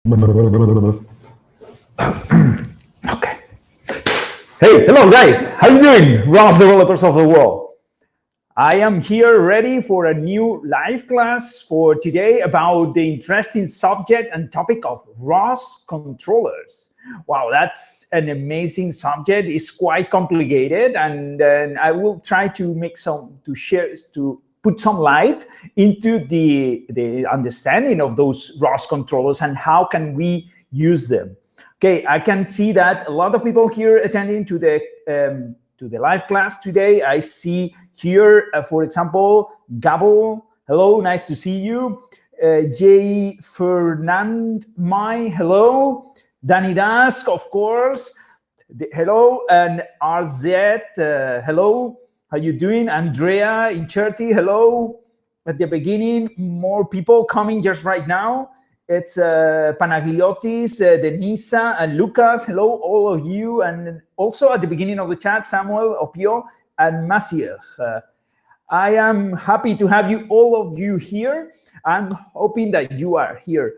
Okay. Hey, hello guys. How you doing, ROS developers of the world? I am here ready for a new live class for today about the interesting subject and topic of ROS controllers. Wow, that's an amazing subject. It's quite complicated, and I will try to make to put some light into the understanding of those ROS controllers and how can we use them. Okay, I can see that a lot of people here attending to the live class today. I see here, for example, Gabo. Hello, nice to see you. J. Fernand Mai, hello. Danny Dask, of course. Hello, and RZ, hello. How you doing? Andrea Incerti, hello. At the beginning, more people coming just right now. It's Panagliotis, Denisa, and Lucas. Hello, all of you. And also at the beginning of the chat, Samuel, Opio, and Masier. I am happy to have you, all of you here. I'm hoping that you are here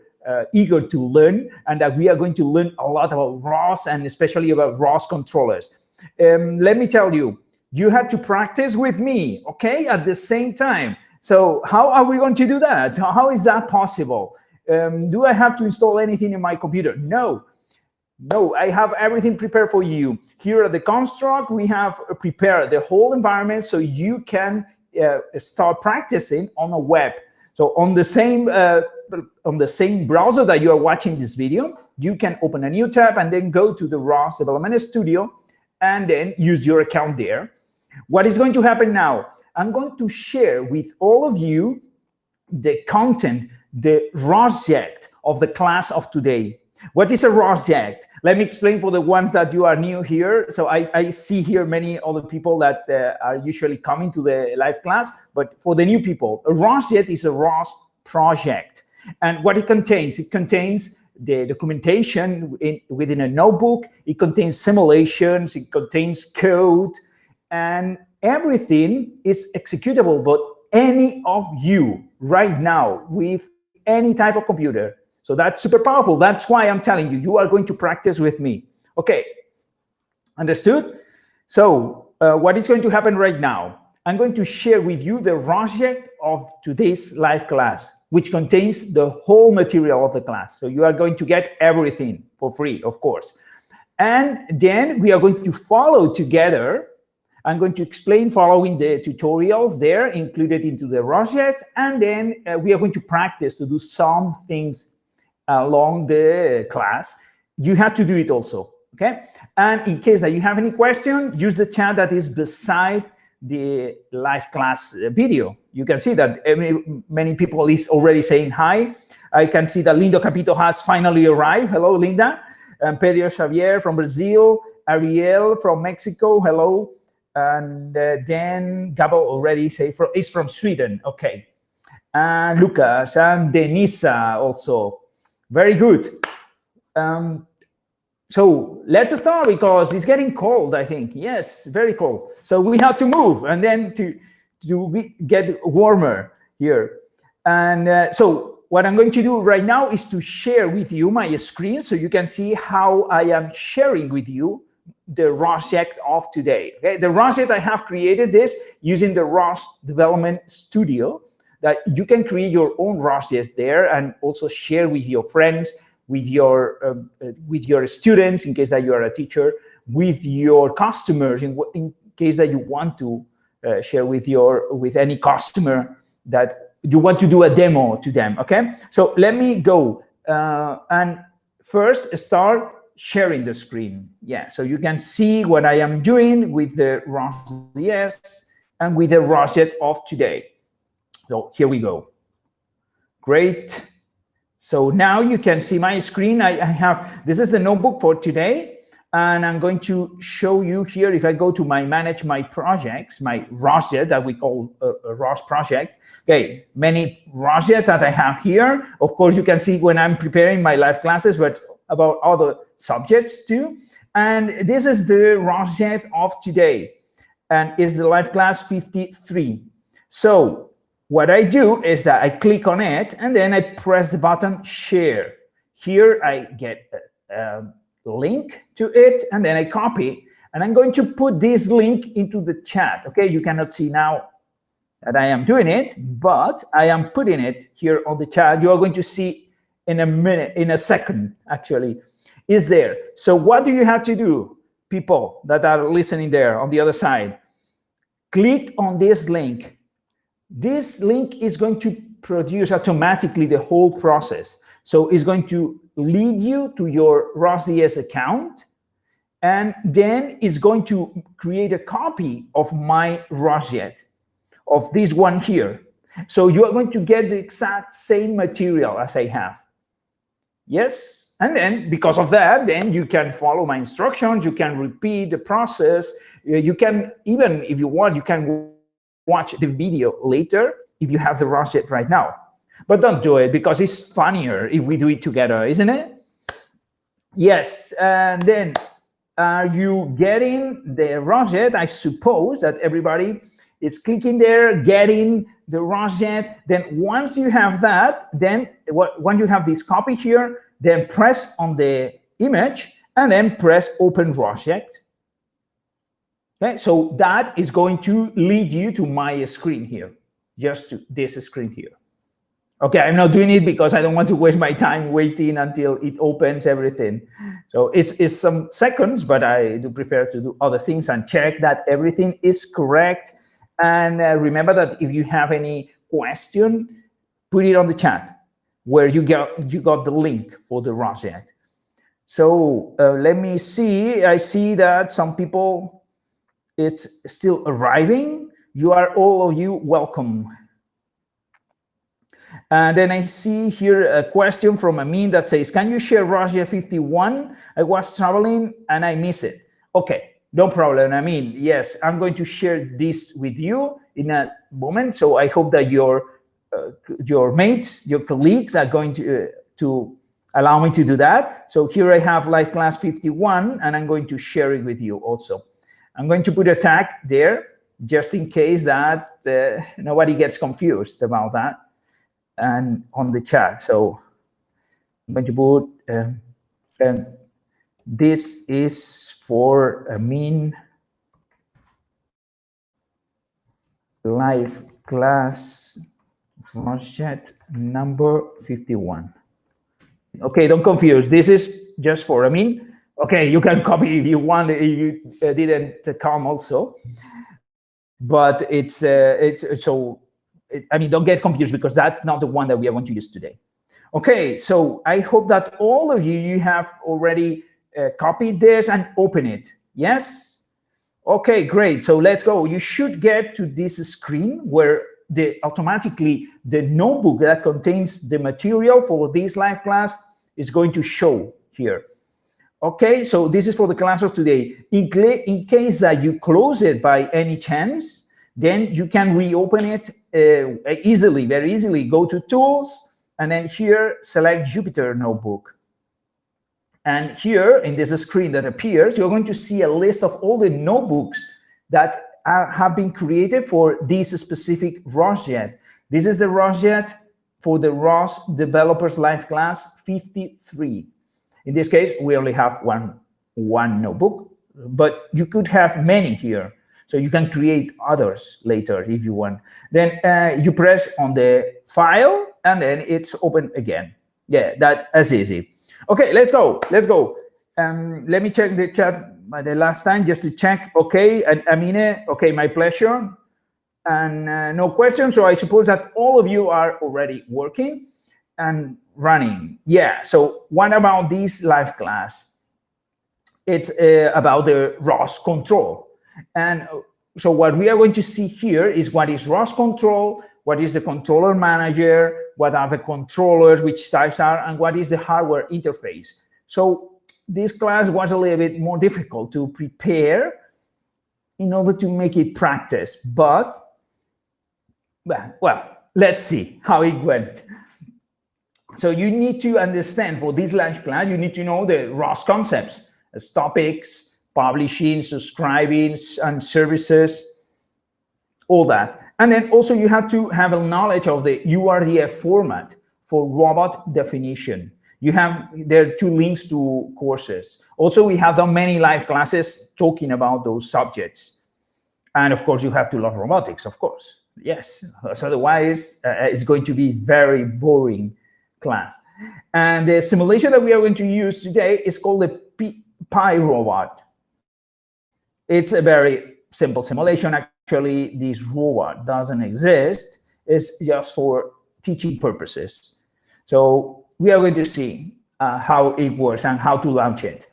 eager to learn and that we are going to learn a lot about ROS and especially about ROS controllers. Let me tell you, you have to practice with me, okay, at the same time. So how are we going to do that? How is that possible? Do I have to install anything in my computer? No, I have everything prepared for you. Here at the construct, we have prepared the whole environment so you can start practicing on a web. So on the same browser that you are watching this video, you can open a new tab and then go to the ROS Development Studio and then use your account there. What is going to happen now? I'm going to share with all of you the content, the ROSject of the class of today. What is a ROSject? Let me explain for the ones that you are new here. So I see here many other people that are usually coming to the live class, but for the new people, a ROSject is a ROS project. And what it contains the documentation within a notebook, it contains simulations, it contains code, and everything is executable, but any of you right now with any type of computer. So that's super powerful. That's why I'm telling you, you are going to practice with me. Okay, understood? So what is going to happen right now? I'm going to share with you the ROSject of today's live class, which contains the whole material of the class. So you are going to get everything for free, of course. And then we are going to follow together. I'm going to explain following the tutorials there included into the ROSject, and then we are going to practice to do some things along the class. You have to do it also, okay? And in case that you have any question, use the chat that is beside the live class video. You can see that many people is already saying hi. I can see that Lindo Capito has finally arrived. Hello, Linda. And Pedro Xavier from Brazil. Ariel from Mexico. Hello. And then Gabo already say is from Sweden. Okay. And Lucas and Denisa also. Very good. So let's start because it's getting cold, I think. Yes, very cold. So we have to move and then to get warmer here. And so what I'm going to do right now is to share with you my screen so you can see how I am sharing with you the ROSject of today. Okay, the ROSject, I have created this using the ROS Development Studio, that you can create your own ROSject there and also share with your friends, with your students in case that you are a teacher, with your customers in case that you want to share with any customer that you want to do a demo to them. Okay, so let me go and first start sharing the screen. Yeah, so you can see what I am doing with the ROSject and with the ROSject of today. So here we go. Great. So now you can see my screen. I have, this is the notebook for today. And I'm going to show you here, if I go to manage my projects, my ROSject that we call a ROS project. Okay, many ROSject that I have here. Of course, you can see when I'm preparing my live classes, but about other subjects too. And this is the ROSject of today. And it's the live class 53. So what I do is that I click on it and then I press the button share. here I get a link to it, and then I copy, and I'm going to put this link into the chat. Okay, you cannot see now that I am doing it, but I am putting it here on the chat. You are going to see in a minute, in a second, actually, is there. So what do you have to do, people that are listening there on the other side? Click on this link. This link is going to produce automatically the whole process. So it's going to lead you to your ROSDS account, and then it's going to create a copy of my ROSject, of this one here. So you are going to get the exact same material as I have. Yes, and then because of that, then you can follow my instructions, you can repeat the process, you can, even if you want, you can watch the video later if you have the ROSject right now. But don't do it, because it's funnier if we do it together, isn't it? Yes, and then are you getting the ROSject? I suppose that everybody is clicking there, getting the ROSject. Then once you have that, then when you have this copy here, then press on the image and then press Open ROSject. Okay, so that is going to lead you to my screen here, just to this screen here. Okay, I'm not doing it because I don't want to waste my time waiting until it opens everything. So it's some seconds, but I do prefer to do other things and check that everything is correct. And remember that if you have any question, put it on the chat where you got the link for the ROSject. So let me see. I see that some people, it's still arriving. You are all of you welcome. And then I see here a question from Amin that says, can you share ROSject 51? I was traveling and I miss it. Okay, no problem. I mean, yes, I'm going to share this with you in a moment. So I hope that your mates, your colleagues are going to allow me to do that. So here I have live class 51, and I'm going to share it with you also. I'm going to put a tag there just in case that nobody gets confused about that, and on the chat. So I'm going to put, this is for Amin live class ROSject number 51. Okay, don't confuse. This is just for Amin. Okay, you can copy if you want, if you didn't come also. But I mean, don't get confused, because that's not the one that we are going to use today. Okay, so I hope that all of you have already copied this and open it. Yes? Okay, great. So let's go. You should get to this screen where automatically the notebook that contains the material for this live class is going to show here. Okay, so this is for the class of today. In case that you close it by any chance, then you can reopen it easily, very easily. Go to Tools, and then here, select Jupyter Notebook. And here, in this screen that appears, you're going to see a list of all the notebooks that have been created for this specific ROSject. This is the ROSject for the ROS Developers Live Class 53. In this case, we only have one notebook, but you could have many here. So you can create others later if you want. Then you press on the file, and then it's open again. Yeah, that's easy. Okay, let's go. Let's go. Let me check the chat by the last time just to check. Okay, Amine, okay, my pleasure. And no questions. So I suppose that all of you are already working and running. Yeah, so what about this live class? It's about the ROS control. And so what we are going to see here is what is ROS control, what is the controller manager, what are the controllers, which types are, and what is the hardware interface. So this class was a little bit more difficult to prepare in order to make it practice, but well, let's see how it went. So you need to understand, for this live class, you need to know the ROS concepts as topics, publishing, subscribing, and services, all that. And then also you have to have a knowledge of the URDF format for robot definition. There are 2 links to courses. Also, we have done many live classes talking about those subjects. And of course, you have to love robotics, of course. Yes, so otherwise it's going to be very boring class. And the simulation that we are going to use today is called the Pi robot. It's a very simple simulation. Actually, this robot doesn't exist. It's just for teaching purposes. So we are going to see how it works and how to launch it.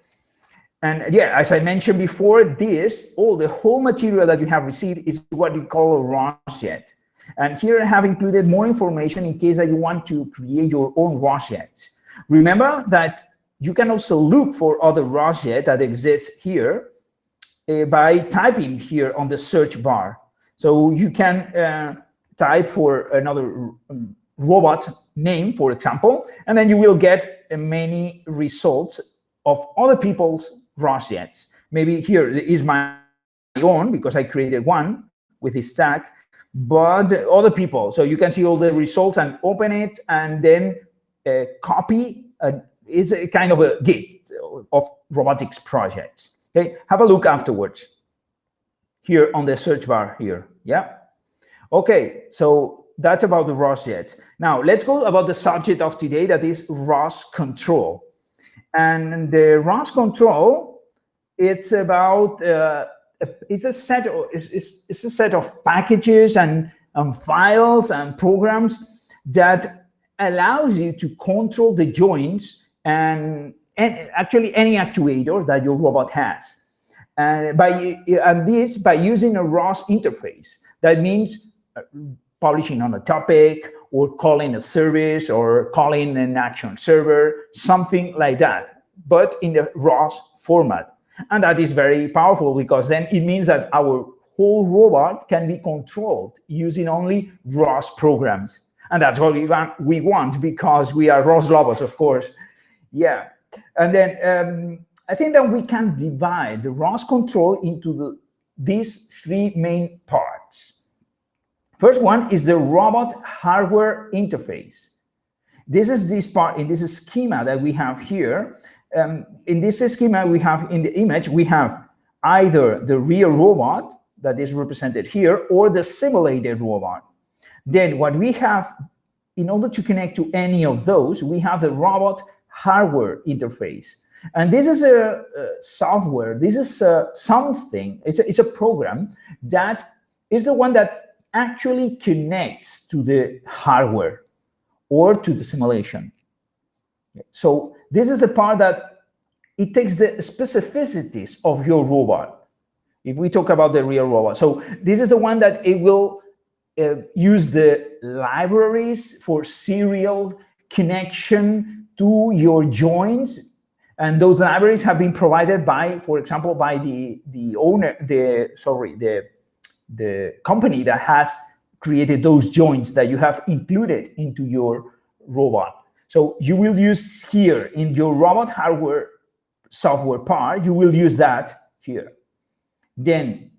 And yeah, as I mentioned before, the whole material that you have received is what we call a ROSject. And here I have included more information in case that you want to create your own ROSjects. Remember that you can also look for other ROSject that exists here by typing here on the search bar. So you can type for another robot name, for example, and then you will get many results of other people's ROSjects. Maybe here is my own because I created one with this tag, but other people. So you can see all the results and open it and then copy. It's a kind of a git of robotics projects. Okay, have a look afterwards here on the search bar here. Yeah. Okay, so that's about the ROSjects. Now let's go about the subject of today, that is ROS Control. And the ROS Control, it's about it's a set of packages and files and programs that allows you to control the joints and actually any actuator that your robot has. And this by using a ROS interface. That means publishing on a topic or calling a service or calling an action server, something like that, but in the ROS format. And that is very powerful because then it means that our whole robot can be controlled using only ROS programs. And that's what we want because we are ROS lovers, of course. Yeah. And then I think that we can divide the ROS control into these 3 main parts. First one is the robot hardware interface. This is this part in this schema that we have here. In this schema we have in the image, we have either the real robot that is represented here or the simulated robot. Then what we have, in order to connect to any of those, we have the robot hardware interface. And this is a software, this is something, it's a program that is the one that actually connects to the hardware or to the simulation. So this is the part that it takes the specificities of your robot. If we talk about the real robot. So this is the one that it will use the libraries for serial connection to your joints. And those libraries have been provided by, for example, by the owner, the company that has created those joints that you have included into your robot. So you will use here in your robot hardware software part, you will use that here. Then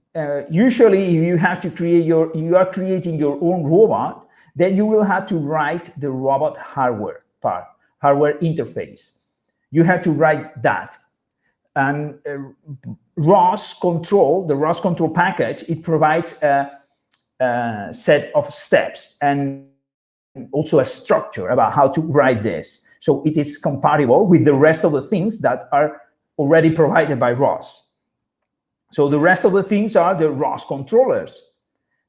usually if you have to create you are creating your own robot, then you will have to write the robot hardware part, hardware interface. You have to write that. And ROS Control, the ROS Control Package, it provides a set of steps and also a structure about how to write this. So it is compatible with the rest of the things that are already provided by ROS. So the rest of the things are the ROS controllers.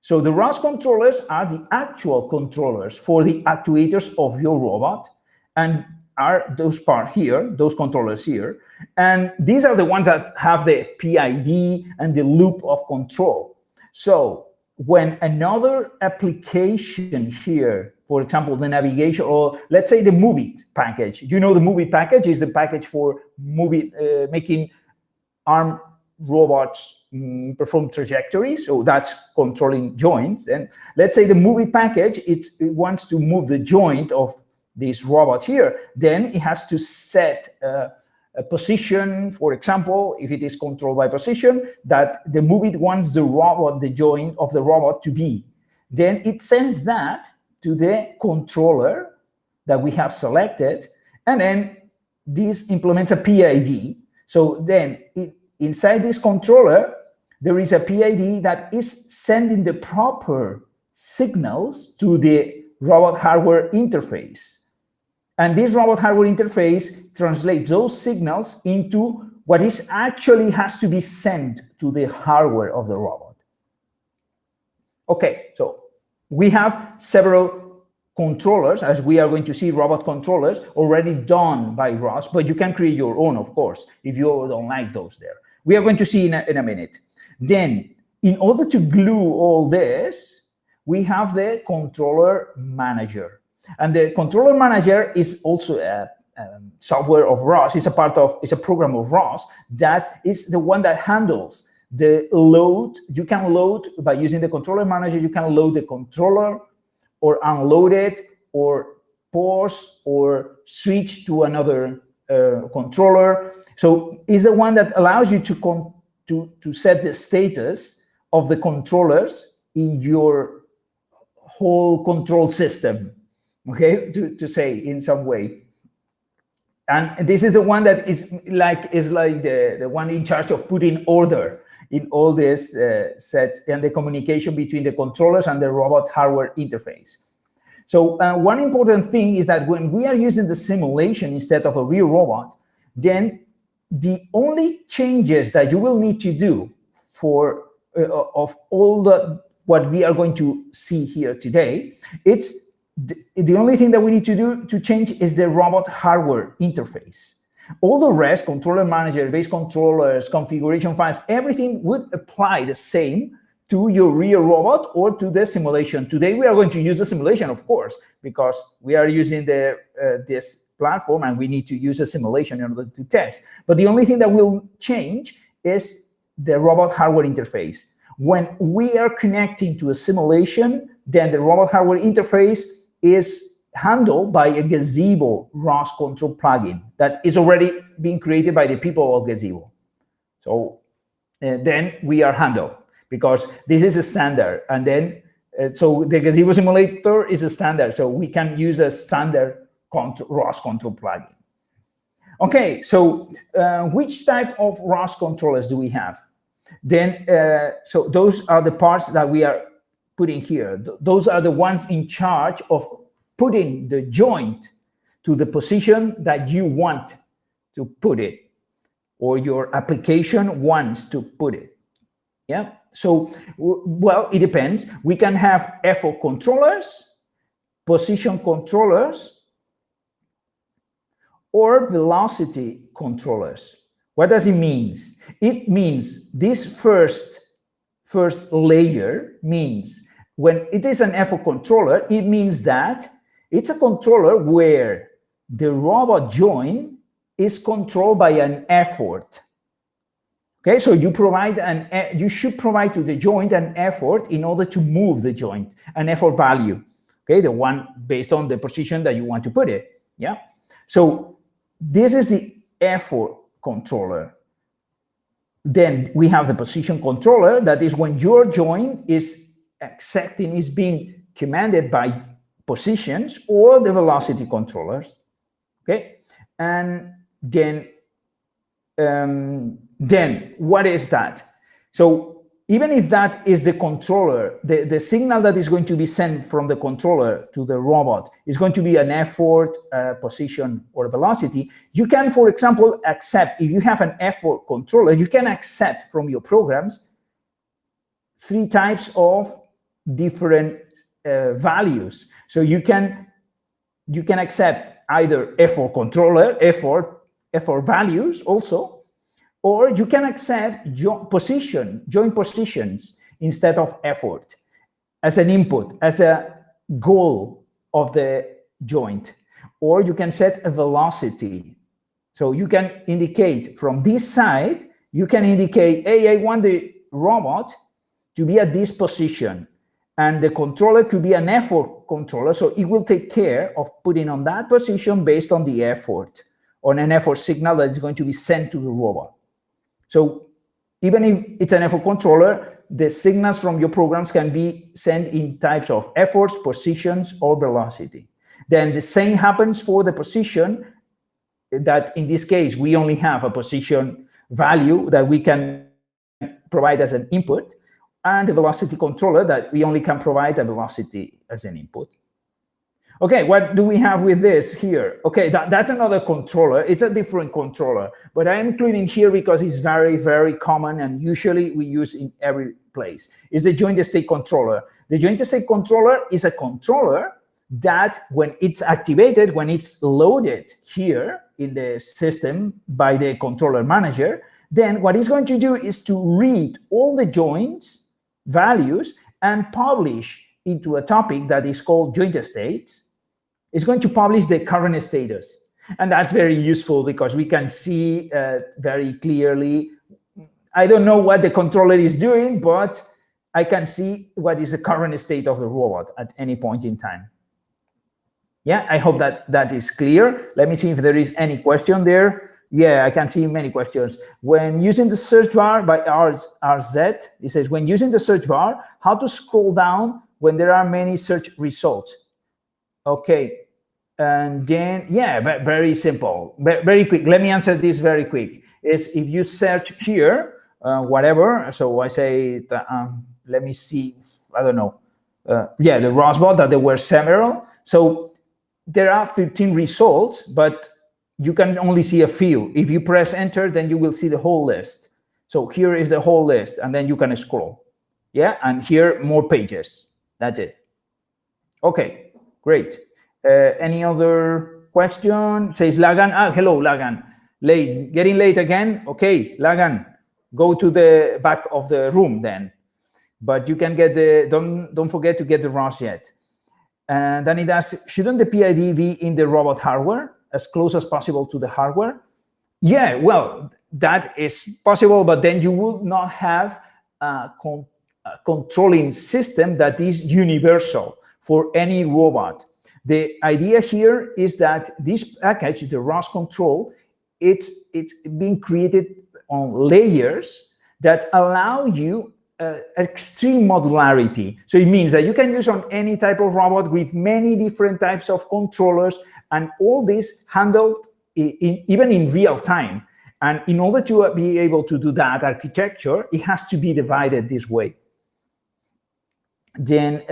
So the ROS controllers are the actual controllers for the actuators of your robot, and are those part here, those controllers here. And these are the ones that have the PID and the loop of control. So when another application here, for example, the navigation, or let's say the Move It package. You know, the Move It package is the package for making arm robots perform trajectories. So that's controlling joints. And let's say the Move It package, it wants to move the joint of this robot here. Then it has to set a position, for example, if it is controlled by position, that the Move It wants the robot, the joint of the robot to be. Then it sends that to the controller that we have selected, And then this implements a PID. So then inside this controller, there is a PID that is sending the proper signals to the robot hardware interface. And this robot hardware interface translates those signals into what is actually has to be sent to the hardware of the robot. Okay, so we have several controllers, as we are going to see, robot controllers already done by ROS, but you can create your own, of course, if you don't like those there. We are going to see in a minute. Then, in order to glue all this, we have the controller manager. And the controller manager is also a software of ROS. It's a program of ROS that is the one that handles the load. You can load by using the controller manager. You can load the controller or unload it or pause or switch to another controller. So it's the one that allows you to set the status of the controllers in your whole control system, okay, to say in some way. And this is the one that is like the one in charge of putting order in all this set and the communication between the controllers and the robot hardware interface. So one important thing is that when we are using the simulation instead of a real robot, then the only changes that you will need to do for of all what we are going to see here today, it's the only thing that we need to do to change is the robot hardware interface. All the rest, controller manager, base controllers, configuration files, everything would apply the same to your real robot or to the simulation. Today we are going to use the simulation, of course, because we are using this platform and we need to use a simulation in order to test. But the only thing that will change is the robot hardware interface. When we are connecting to a simulation, then the robot hardware interface is handled by a Gazebo ROS Control Plugin that is already being created by the people of Gazebo. So then we are handled because this is a standard. And then, so the Gazebo simulator is a standard. So we can use a standard ROS Control Plugin. Okay, so which type of ROS controllers do we have? Then, so those are the parts that we are putting here. Those are the ones in charge of putting the joint to the position that you want to put it, or your application wants to put it. Yeah. So, well, it depends. We can have effort controllers, position controllers, or velocity controllers. What does it mean? It means this first layer means when it is an effort controller, it means that it's a controller where the robot joint is controlled by an effort. Okay, so you should provide to the joint an effort in order to move the joint, an effort value. Okay, the one based on the position that you want to put it. Yeah. So this is the effort controller. Then we have the position controller, that is when your joint is being commanded by positions, or the velocity controllers. Okay, and then what is that? So even if that is the controller, the signal that is going to be sent from the controller to the robot is going to be an effort, position, or velocity, you can, for example, accept, if you have an effort controller, you can accept from your programs 3 types of different values. So you can accept either effort controller, effort values also, or you can accept joint positions instead of effort as an input, as a goal of the joint. Or you can set a velocity. So you can indicate from this side, you can indicate, hey, I want the robot to be at this position. And the controller could be an effort controller, so it will take care of putting on that position based on the effort, on an effort signal that is going to be sent to the robot. So even if it's an effort controller, the signals from your programs can be sent in types of efforts, positions, or velocity. Then the same happens for the position. that in this case, we only have a position value that we can provide as an input, and the velocity controller that we only can provide a velocity as an input. Okay, what do we have with this here? Okay, that's another controller. It's a different controller, but I'm including here because it's very, very common and usually we use in every place. It's the JointerState controller. The JointerState controller is a controller that when it's activated, when it's loaded here in the system by the controller manager, then what it's going to do is to read all the joins values and publish into a topic that is called JointerState. It's going to publish the current status. And that's very useful because we can see very clearly. I don't know what the controller is doing, but I can see what is the current state of the robot at any point in time. Yeah, I hope that that is clear. Let me see if there is any question there. Yeah, I can see many questions. When using the search bar by RZ, it says, when using the search bar, how to scroll down when there are many search results? Okay, and then, yeah, but very simple, very quick. Let me answer this very quick. It's if you search here, whatever, so I say, let me see, I don't know. Yeah, the ROSbot, that there were several. So there are 15 results, but you can only see a few. If you press enter, then you will see the whole list. So here is the whole list, and then you can scroll. Yeah, and here more pages. That's it. Okay, great. Any other question? Says Lagan. Ah, hello, Lagan. Late, getting late again. Okay, Lagan, go to the back of the room then. But you can get the, don't forget to get the ROSject. And then it asks, shouldn't the PID be in the robot hardware as close as possible to the hardware? Yeah, well, that is possible, but then you would not have a controlling system that is universal for any robot. The idea here is that this package, the ROS control, it's being created on layers that allow you extreme modularity. So it means that you can use on any type of robot with many different types of controllers, and all this handled even in real time. And in order to be able to do that architecture, it has to be divided this way. Then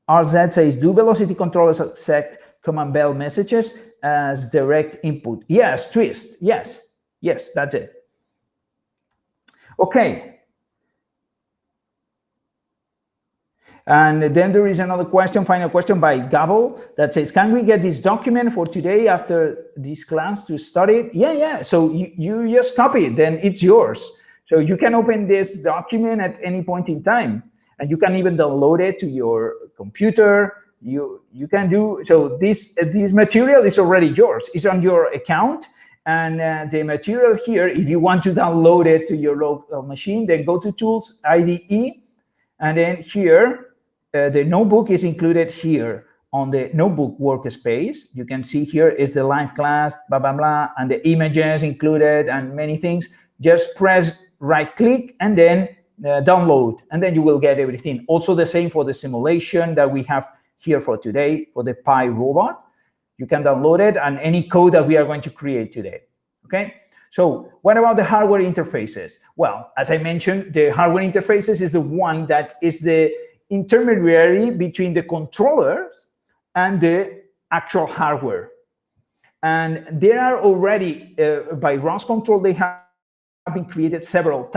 RZ says, do velocity controllers accept command bell messages as direct input? Yes, twist. Yes, yes, that's it. Okay. And then there is another question, final question by Gabo that says, can we get this document for today after this class to study it? Yeah, yeah. So you just copy it, then it's yours. So you can open this document at any point in time, and you can even download it to your computer. You can do, so this material is already yours. It's on your account. And the material here, if you want to download it to your local machine, then go to Tools, IDE, and then here, the notebook is included here on the notebook workspace. You can see here is the live class, blah, blah, blah, and the images included and many things. Just press right click and then download, and then you will get everything. Also the same for the simulation that we have here for today for the Pi robot. You can download it and any code that we are going to create today, okay? So what about the hardware interfaces? Well, as I mentioned, the hardware interfaces is the one that is the intermediary between the controllers and the actual hardware. And there are already, by ROS Control, they have been created several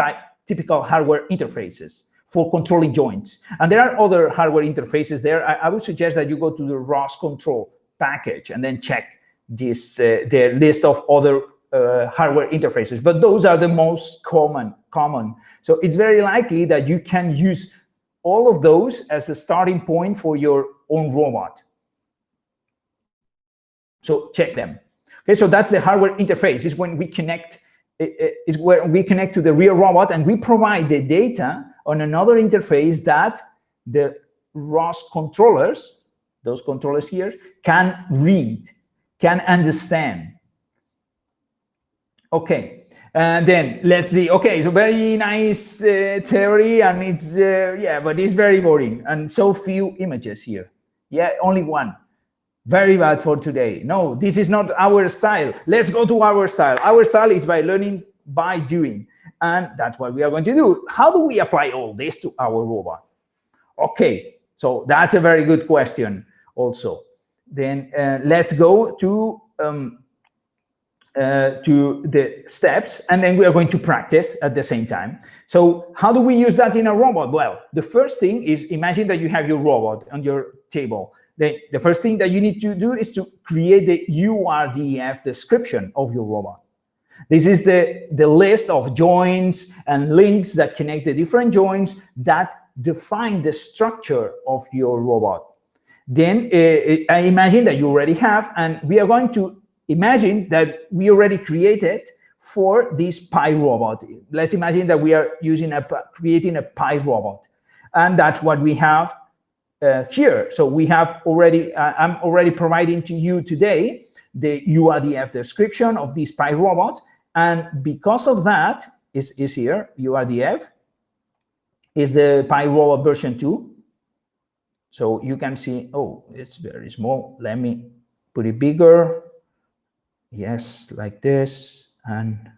typical hardware interfaces for controlling joints. And there are other hardware interfaces there. I would suggest that you go to the ROS Control Package and then check this, the list of other hardware interfaces, but those are the most common. So it's very likely that you can use all of those as a starting point for your own robot. So check them. Okay, so that's the hardware interface. Is when we connect. Is where we connect to the real robot and we provide the data on another interface that the ROS controllers, those controllers here, can read, can understand. Okay, and then let's see. Okay, so very nice theory, and it's yeah, but it's very boring and so few images here. Yeah, only one. Very bad for today. No, this is not our style. Let's go to our style. Our style is by learning by doing. And that's what we are going to do. How do we apply all this to our robot? Okay, so that's a very good question also. Then let's go to the steps, and then we are going to practice at the same time. So how do we use that in a robot? Well, the first thing is, imagine that you have your robot on your table. The first thing that you need to do is to create the URF description of your robot. This is the list of joints and links that connect the different joints that define the structure of your robot. Then I imagine that you already have, and we are going to imagine that we already created for this Pi robot. Let's imagine that we are creating a Pi robot, and that's what we have here. So we have already, I'm already providing to you today the URF description of this Pi robot, and because of that is here, URF is the Pi robot version 2. So you can see, oh, it's very small. Let me put it bigger. Yes, like this, and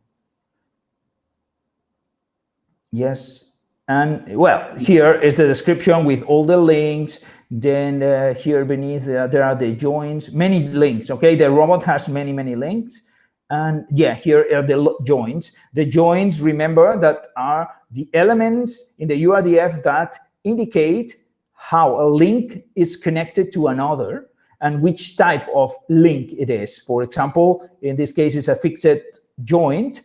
yes, and well, here is the description with all the links. Then here beneath there are the joints, many links. Okay, the robot has many links, and yeah, here are the joints. The joints, remember, that are the elements in the URF that indicate how a link is connected to another and which type of link it is. For example, in this case, it's a fixed joint,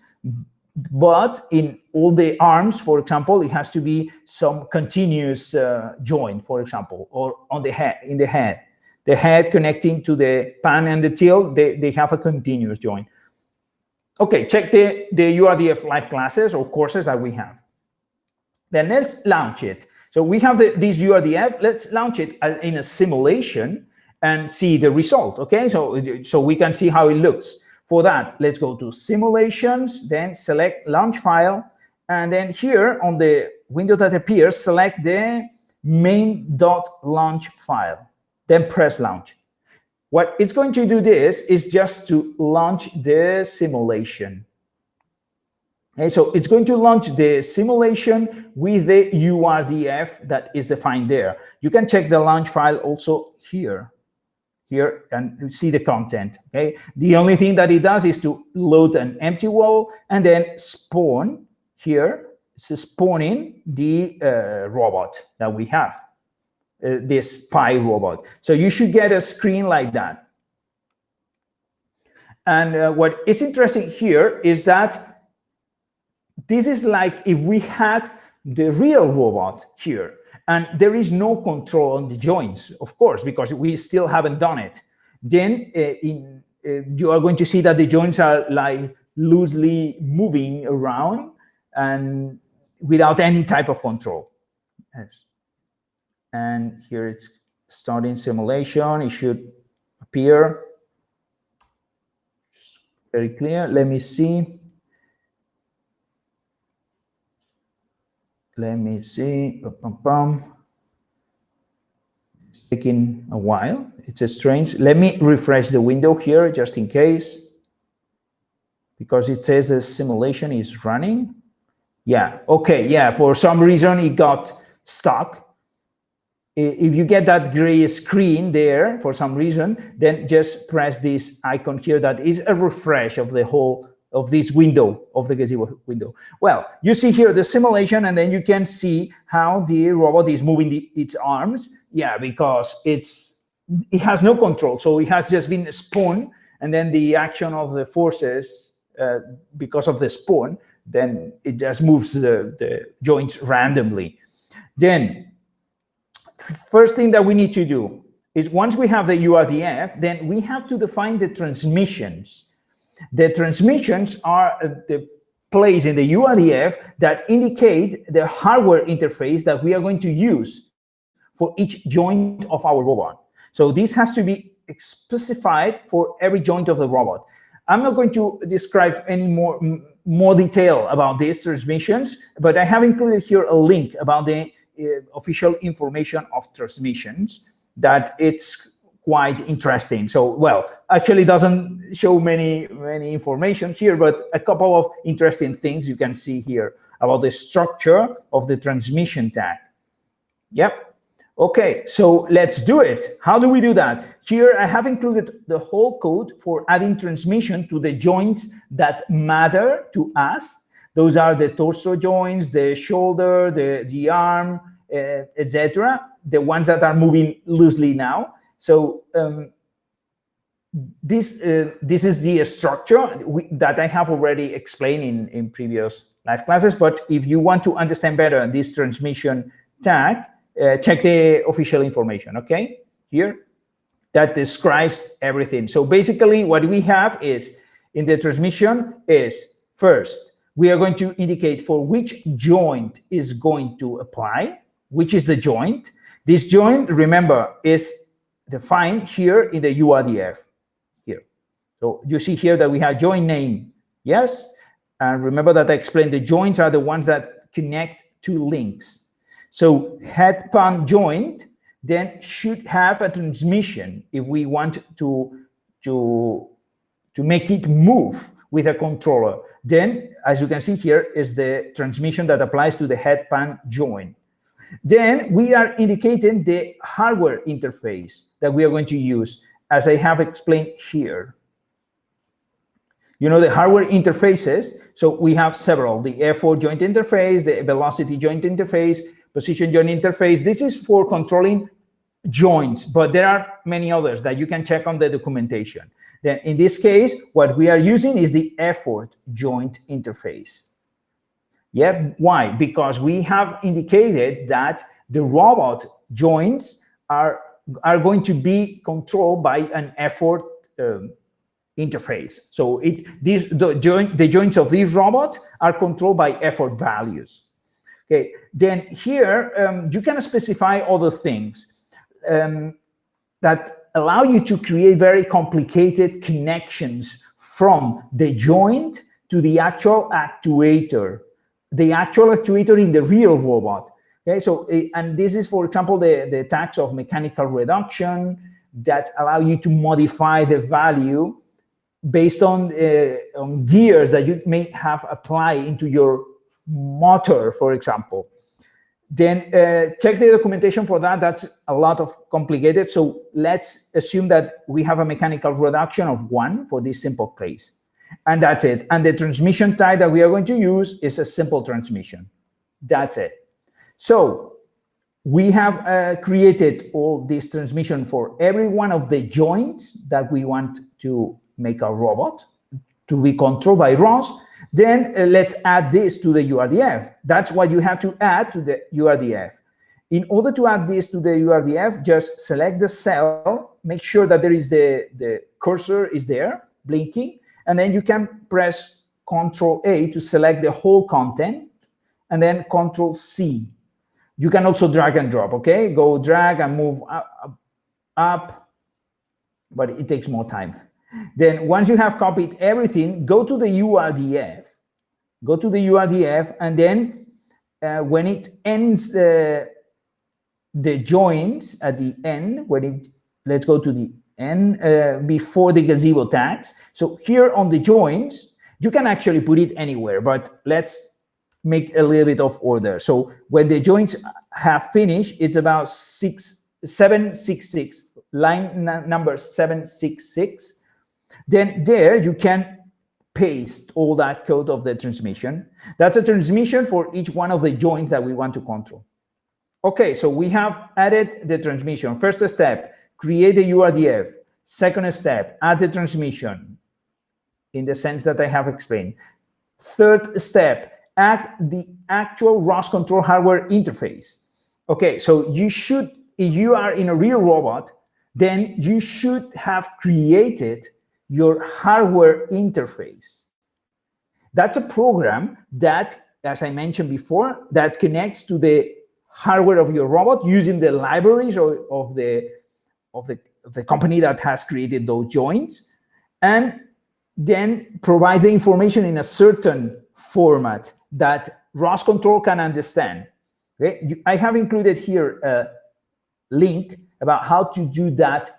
but in all the arms, for example, it has to be some continuous joint, for example, or on the head, in the head. The head connecting to the pan and the tail, they have a continuous joint. Okay, check the URF live classes or courses that we have. Then let's launch it. So we have this URF, let's launch it in a simulation and see the result, okay? So we can see how it looks. For that, let's go to Simulations, then select Launch File, and then here on the window that appears, select the main.launch file, then press Launch. What it's going to do this is just to launch the simulation. Okay, so it's going to launch the simulation with the URF that is defined there. You can check the launch file also here and you see the content. Okay, the only thing that it does is to load an empty wall and then spawn here. It's spawning the robot that we have, this Pi robot. So you should get a screen like that. And what is interesting here is that this is like if we had the real robot here. And there is no control on the joints, of course, because we still haven't done it. Then you are going to see that the joints are like loosely moving around and without any type of control. Yes. And here it's starting simulation. It should appear very clear. Let me see. Let me see. It's taking a while. It's a strange. Let me refresh the window here just in case, because it says the simulation is running. Yeah. Okay. Yeah. For some reason, it got stuck. If you get that gray screen there for some reason, then just press this icon here that is a refresh of the whole of this window, of the Gazebo window. Well, you see here the simulation, and then you can see how the robot is moving its arms. Yeah, because it has no control. So it has just been spawned, and then the action of the forces, because of the spawn, then it just moves the joints randomly. Then, first thing that we need to do is once we have the URF, then we have to define the transmissions. The transmissions are the place in the URF that indicate the hardware interface that we are going to use for each joint of our robot. So this has to be specified for every joint of the robot. I'm not going to describe any more detail about these transmissions, but I have included here a link about the official information of transmissions that it's quite interesting. So, well, actually doesn't show many information here, but a couple of interesting things you can see here about the structure of the transmission tag. Yep. Okay, so let's do it. How do we do that? Here I have included the whole code for adding transmission to the joints that matter to us. Those are the torso joints, the shoulder, the arm, etc. The ones that are moving loosely now. So this is the structure that I have already explained in previous live classes. But if you want to understand better this transmission tag, check the official information, okay? Here, that describes everything. So basically what we have is, in the transmission is, first, we are going to indicate for which joint is going to apply, which is the joint. This joint, remember, is defined here in the URDF, here. So you see here that we have joint name, yes? And remember that I explained the joints are the ones that connect two links. So head pan joint then should have a transmission if we want to make it move with a controller. Then, as you can see here, is the transmission that applies to the head pan joint. Then we are indicating the hardware interface that we are going to use, as I have explained here. You know, the hardware interfaces, so we have several, the F4 joint interface, the velocity joint interface, position joint interface. This is for controlling joints, but there are many others that you can check on the documentation. Then in this case, what we are using is the F4 joint interface. Yeah, why? Because we have indicated that the robot joints are going to be controlled by an F4 interface. So the joints of these robots are controlled by F4 values. Okay, then here you can specify other things that allow you to create very complicated connections from the joint to the actual actuator. The actual actuator in the real robot. Okay, so and this is, for example, the tags of mechanical reduction that allow you to modify the value based on gears that you may have applied into your motor, for example. Then check the documentation for that. That's a lot of complicated. So let's assume that we have a mechanical reduction of 1 for this simple case. And that's it. And the transmission type that we are going to use is a simple transmission. That's it. So we have created all this transmission for every one of the joints that we want to make a robot to be controlled by ROS. Then let's add this to the URDF. That's what you have to add to the URDF. In order to add this to the URDF, just select the cell, make sure that there is the cursor is there, blinking, and then you can press Ctrl-A to select the whole content, and then Ctrl-C. You can also drag and drop, okay? Go drag and move up, but it takes more time. Then once you have copied everything, go to the URDF. Go to the URDF, and then when it ends the joints at the end, let's go to the end before the Gazebo tags. So here on the joints, you can actually put it anywhere, but let's make a little bit of order. So when the joints have finished, it's about 766, line number 766. Then there you can paste all that code of the transmission. That's a transmission for each one of the joints that we want to control. Okay, so we have added the transmission. First step, create the URDF. Second step, add the transmission in the sense that I have explained. Third step, add the actual ROS control hardware interface. Okay, so you should, if you are in a real robot, then you should have created your hardware interface. That's a program that, as I mentioned before, that connects to the hardware of your robot using the libraries of the company that has created those joints, and then provides the information in a certain format that ROS Control can understand. Okay? I have included here a link about how to do that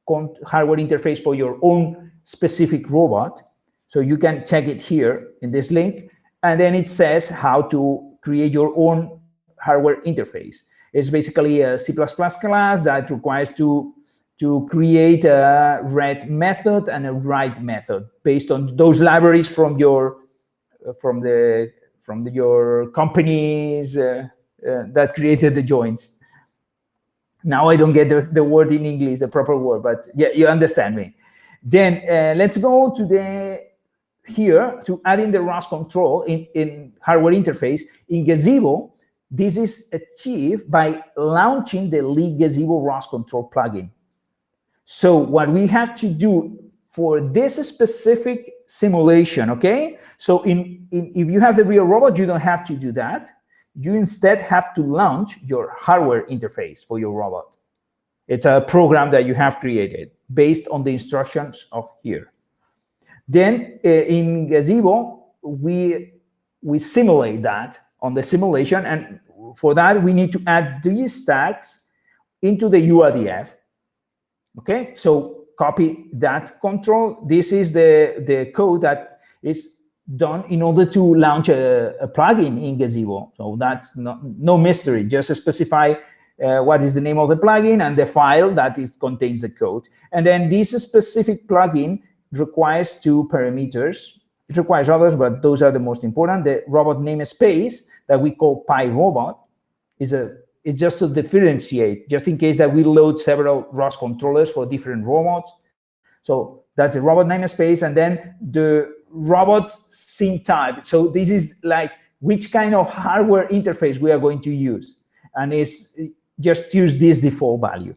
hardware interface for your own specific robot. So you can check it here in this link, and then it says how to create your own hardware interface. It's basically a C++ class that requires to create a read method and a write method based on those libraries from your companies that created the joints. Now I don't get the word in English, the proper word, but yeah, you understand me. Then let's go to here to add in the ROS control in hardware interface. In Gazebo, this is achieved by launching the Gazebo ROS Control Plugin. So what we have to do for this specific simulation, okay? So if you have the real robot, you don't have to do that. You instead have to launch your hardware interface for your robot. It's a program that you have created based on the instructions of here. Then in Gazebo, we simulate that on the simulation, and for that we need to add these stacks into the URF. Okay, so copy that control. This is the code that is done in order to launch a plugin in Gazebo. So that's no mystery. Just specify what is the name of the plugin and the file that contains the code. And then this specific plugin requires two parameters. It requires others, but those are the most important. The robot namespace that we call PyRobot it's just to differentiate, just in case that we load several ROS controllers for different robots. So that's the robot namespace, and then the robot sim type. So this is like which kind of hardware interface we are going to use, and it's just use this default value.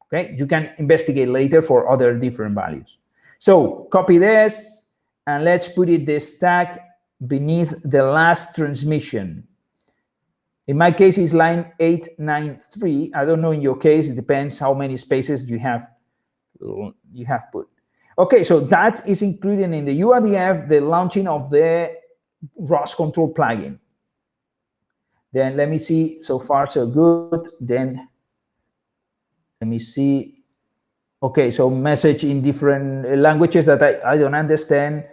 Okay, you can investigate later for other different values. So copy this, and let's put it the stack beneath the last transmission. In my case, it's line 893. I don't know in your case, it depends how many spaces you have put. Okay, so that is included in the URF, the launching of the ROS Control Plugin. Then let me see, so far so good. Then let me see. Okay, so message in different languages that I don't understand.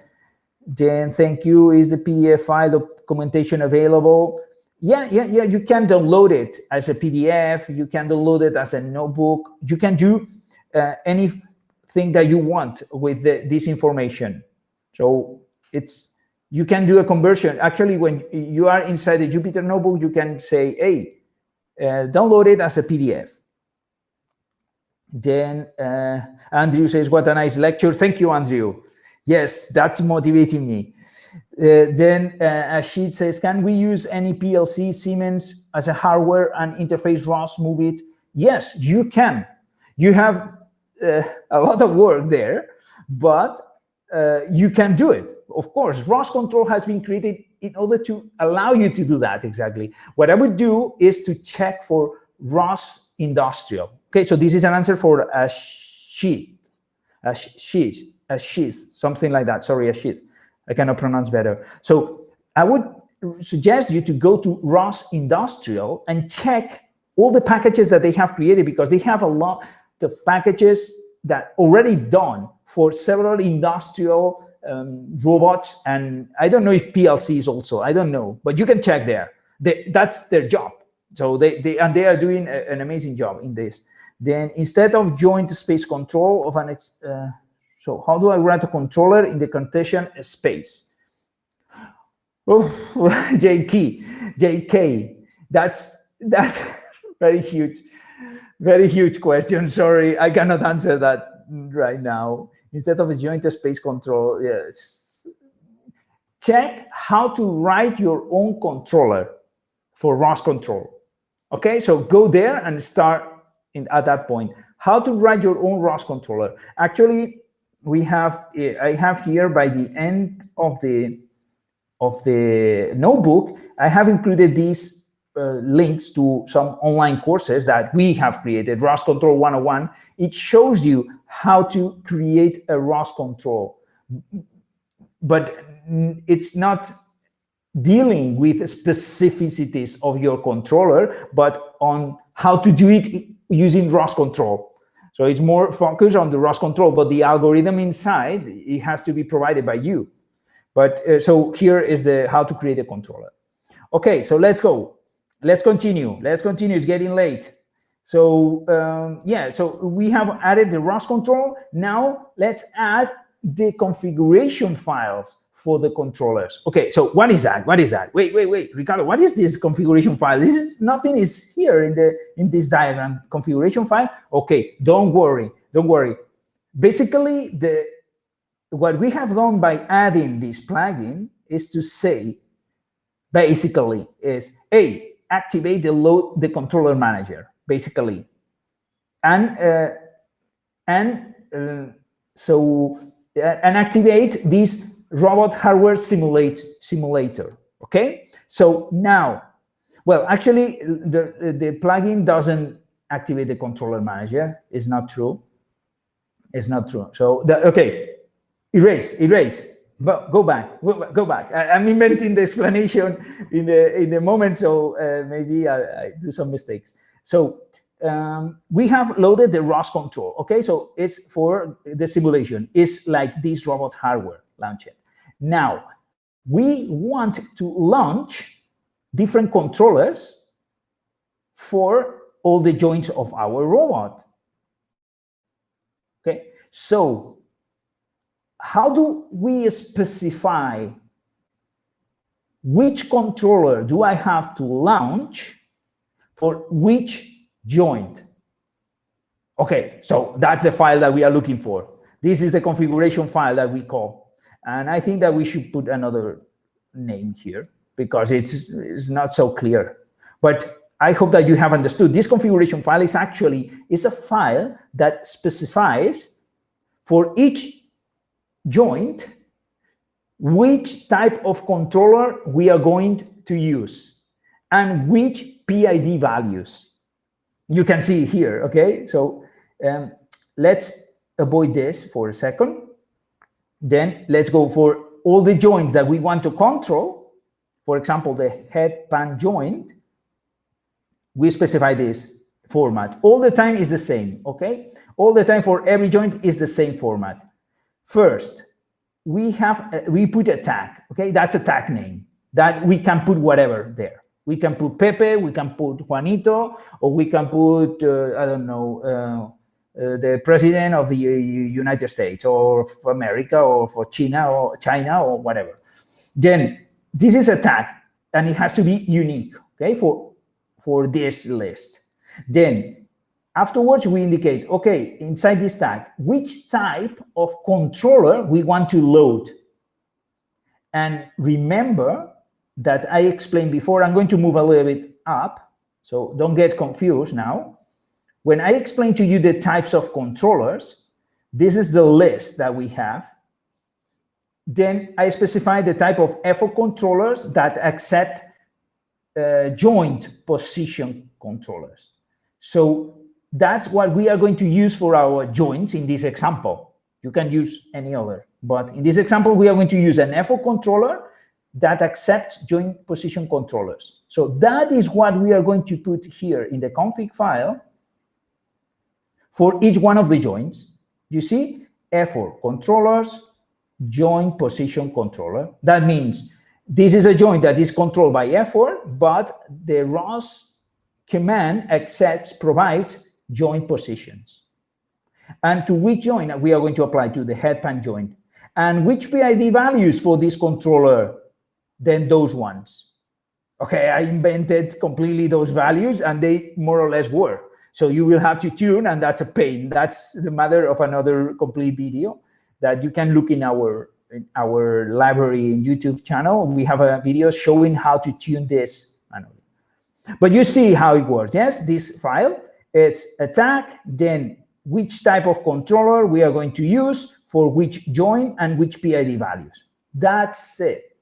Then thank you, is the PDF file documentation available? Yeah, you can download it as a PDF. You can download it as a notebook. You can do anything that you want with this information. So you can do a conversion. Actually, when you are inside the Jupyter notebook, you can say, hey, download it as a PDF. Then Andrew says, what a nice lecture. Thank you, Andrew. Yes, that's motivating me. Then Ashid says, can we use any PLC Siemens as a hardware and interface ROS, move it? Yes, you can. You have a lot of work there, but you can do it. Of course, ROS control has been created in order to allow you to do that exactly. What I would do is to check for ROS industrial. Okay, so this is an answer for a sheet, something like that. Sorry, a sheet. I cannot pronounce better. So I would suggest you to go to ROS Industrial and check all the packages that they have created, because they have a lot of packages that already done for several industrial robots. And I don't know if PLCs also, I don't know, but you can check there. That's their job. So they are doing an amazing job in this. Then instead of joint space control of an so how do I write a controller in the Cartesian space? Oh, JK, that's very huge question. Sorry, I cannot answer that right now. Instead of a joint space control, yes. Check how to write your own controller for ROS control. Okay, so go there and start at that point. How to write your own ROS controller. Actually, I have here by the end of the notebook, I have included these links to some online courses that we have created, ROS Control 101. It shows you how to create a ROS control, but it's not dealing with specificities of your controller, but on how to do it using ROS control. So it's more focused on the ROS control, but the algorithm inside, it has to be provided by you. But so here is the how to create a controller. Okay, so let's go. Let's continue. Let's continue. It's getting late. So yeah, so we have added the ROS control. Now let's add the configuration files for the controllers. Okay, so what is that? What is that? Wait, Ricardo, what is this configuration file? This is nothing is here in this diagram. Configuration file. Okay, don't worry. Basically, what we have done by adding this plugin is to say, basically, is activate the controller manager, basically, and activate this robot hardware simulator. Okay, so now, well, actually, the plugin doesn't activate the controller manager. It's not true. It's not true. So okay, erase. But go back. I'm inventing the explanation in the moment, so maybe I do some mistakes. So we have loaded the ROS control. Okay, so it's for the simulation. It's like this robot hardware. Launch it. Now we want to launch different controllers for all the joints of our robot. Okay, so how do we specify which controller do I have to launch for which joint? Okay, so that's the file that we are looking for. This is the configuration file that we call. And I think that we should put another name here because it's not so clear. But I hope that you have understood. This configuration file is a file that specifies for each joint which type of controller we are going to use and which PID values. You can see here, okay? So let's avoid this for a second. Then let's go for all the joints that we want to control. For example, the head pan joint. We specify this format. All the time is the same, okay? All the time for every joint is the same format. First, we put a tag, okay? That's a tag name that we can put whatever there. We can put Pepe, we can put Juanito, or we can put, I don't know, the president of the United States or for America or for China or whatever. Then this is a tag and it has to be unique, okay, for this list. Then afterwards we indicate, okay, inside this tag, which type of controller we want to load. And remember that I explained before, I'm going to move a little bit up, so don't get confused now. When I explain to you the types of controllers, this is the list that we have. Then I specify the type of effort controllers that accept joint position controllers. So that's what we are going to use for our joints in this example. You can use any other, but in this example, we are going to use an effort controller that accepts joint position controllers. So that is what we are going to put here in the config file for each one of the joints. You see, effort controllers, joint position controller. That means this is a joint that is controlled by effort, but the ROS command provides joint positions. And to which joint we are going to apply? To the head pan joint. And which PID values for this controller? Then those ones. Okay, I invented completely those values and they more or less work. So you will have to tune, and that's a pain. That's the matter of another complete video that you can look in our library and YouTube channel. We have a video showing how to tune this manually. But you see how it works. Yes, this file is a tag, then which type of controller we are going to use for which joint and which PID values. That's it.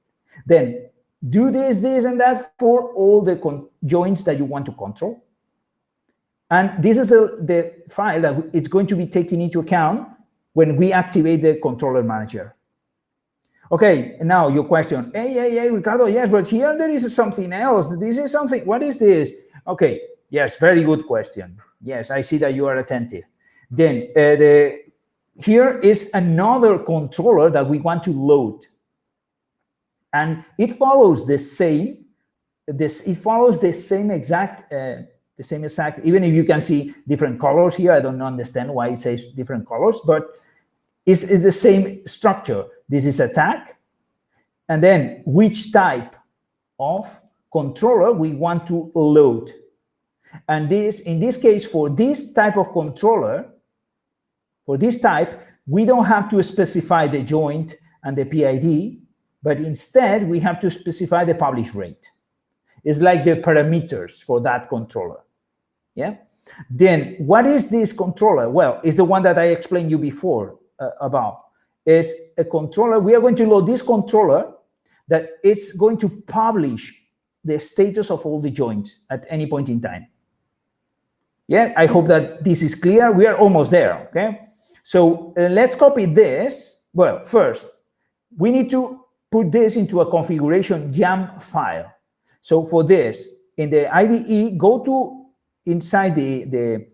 Then do this, and that for all the joints that you want to control. And this is the file that it's going to be taken into account when we activate the controller manager. Okay, and now your question, hey, Ricardo, yes, but here there is something else. This is something, what is this? Okay, yes, very good question. Yes, I see that you are attentive. Then here is another controller that we want to load, and it follows the same. It follows the same exact. Even if you can see different colors here, I don't understand why it says different colors, but it's the same structure. This is a tag, and then which type of controller we want to load. And this, in this case, for this type of controller, for this type, we don't have to specify the joint and the PID, but instead we have to specify the publish rate. It's like the parameters for that controller. Yeah. Then what is this controller? Well, it's the one that I explained you before about. Is a controller. We are going to load this controller that is going to publish the status of all the joints at any point in time. Yeah, I hope that this is clear. We are almost there, okay? So let's copy this. Well, first, we need to put this into a configuration YAM file. So for this, in the IDE, go to inside the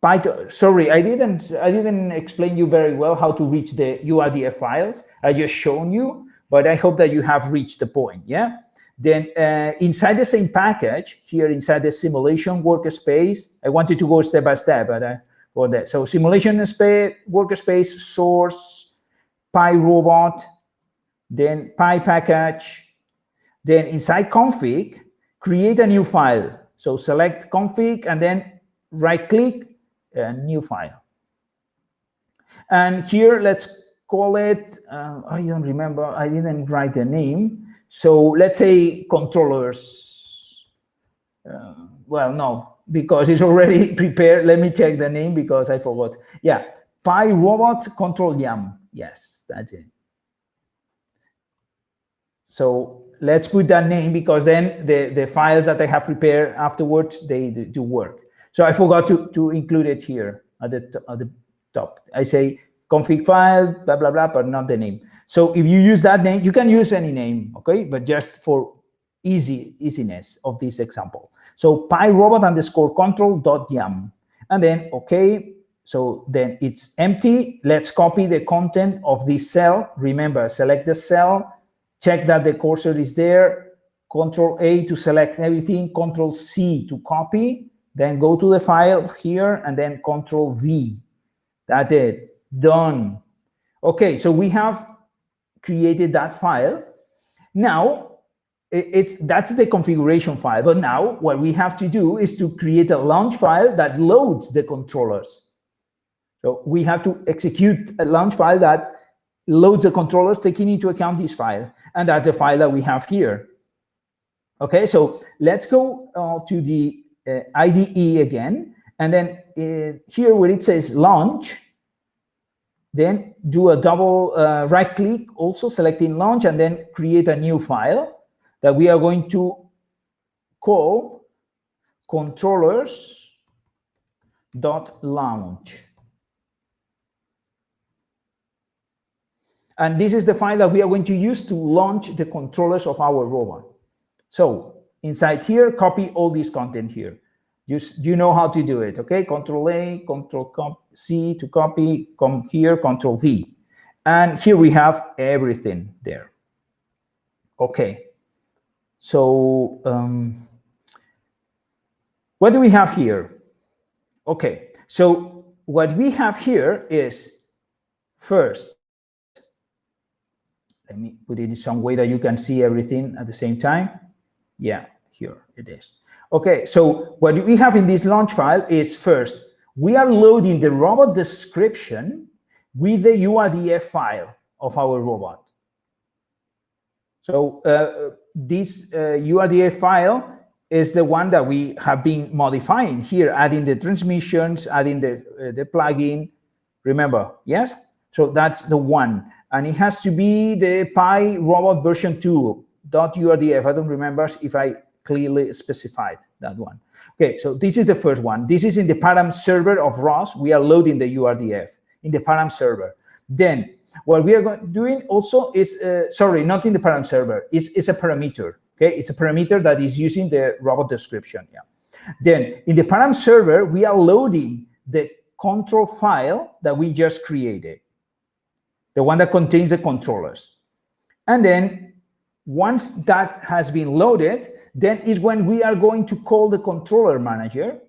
Python. Sorry, I didn't explain you very well how to reach the URDF files. I just shown you, but I hope that you have reached the point, yeah? Then inside the same package, here inside the simulation workspace, I wanted to go step by step, but for that. So simulation workspace, source, PyRobot, then PyPackage, then inside config, create a new file. So select config and then right click, new file. And here, let's call it, I don't remember, I didn't write the name. So let's say controllers. Well, no, because it's already prepared. Let me check the name because I forgot. Yeah, PyRobot Control YAM. Yes, that's it. So let's put that name because then the files that I have prepared afterwards, they do work. So I forgot to include it here at the top. I say config file, blah, blah, blah, but not the name. So if you use that name, you can use any name, okay? But just for easiness of this example. So PyRobot_control.yam. And then, okay, so then it's empty. Let's copy the content of this cell. Remember, select the cell, check that the cursor is there, Control A to select everything, Control C to copy, then go to the file here, and then Control V. That's it, done. Okay, so we have created that file. Now, that's the configuration file. But now what we have to do is to create a launch file that loads the controllers. So we have to execute a launch file that loads the controllers, taking into account this file. And that's the file that we have here. Okay, so let's go to the IDE again. And then here where it says launch, then do a double right click, also selecting launch, and then create a new file that we are going to call controllers.launch. And this is the file that we are going to use to launch the controllers of our robot. So inside here, copy all this content here. You know how to do it, okay? Control A, Control C to copy, come here, Control V. And here we have everything there. Okay. So what do we have here? Okay, so what we have here is first, let me put it in some way that you can see everything at the same time. Yeah, here it is. Okay, so what we have in this launch file is first, we are loading the robot description with the URDF file of our robot. So this URDF file is the one that we have been modifying here, adding the transmissions, adding the plugin. Remember, yes? So that's the one. And it has to be the PyRobot version 2.urdf. I don't remember if I clearly specified that one. Okay, so this is the first one. This is in the param server of ROS. We are loading the URDF in the param server. Then what we are doing also is, sorry, not in the param server, it's a parameter. Okay, it's a parameter that is using the robot description. Yeah. Then in the param server, we are loading the control file that we just created, the one that contains the controllers. And then once that has been loaded, then is when we are going to call the controller manager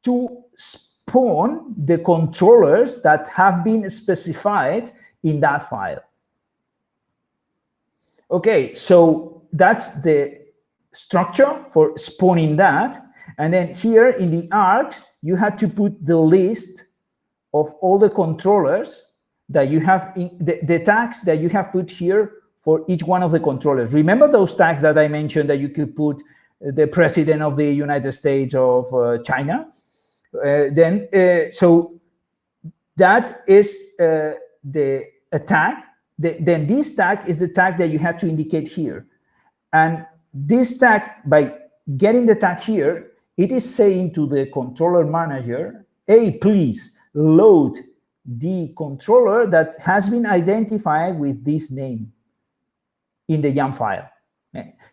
to spawn the controllers that have been specified in that file. Okay, so that's the structure for spawning that. And then here in the args, you had to put the list of all the controllers that you have, the tags that you have put here for each one of the controllers. Remember those tags that I mentioned that you could put the president of the United States of China? So that is a tag. Then this tag is the tag that you have to indicate here. And this tag, by getting the tag here, it is saying to the controller manager, hey, please load the controller that has been identified with this name in the YAML file.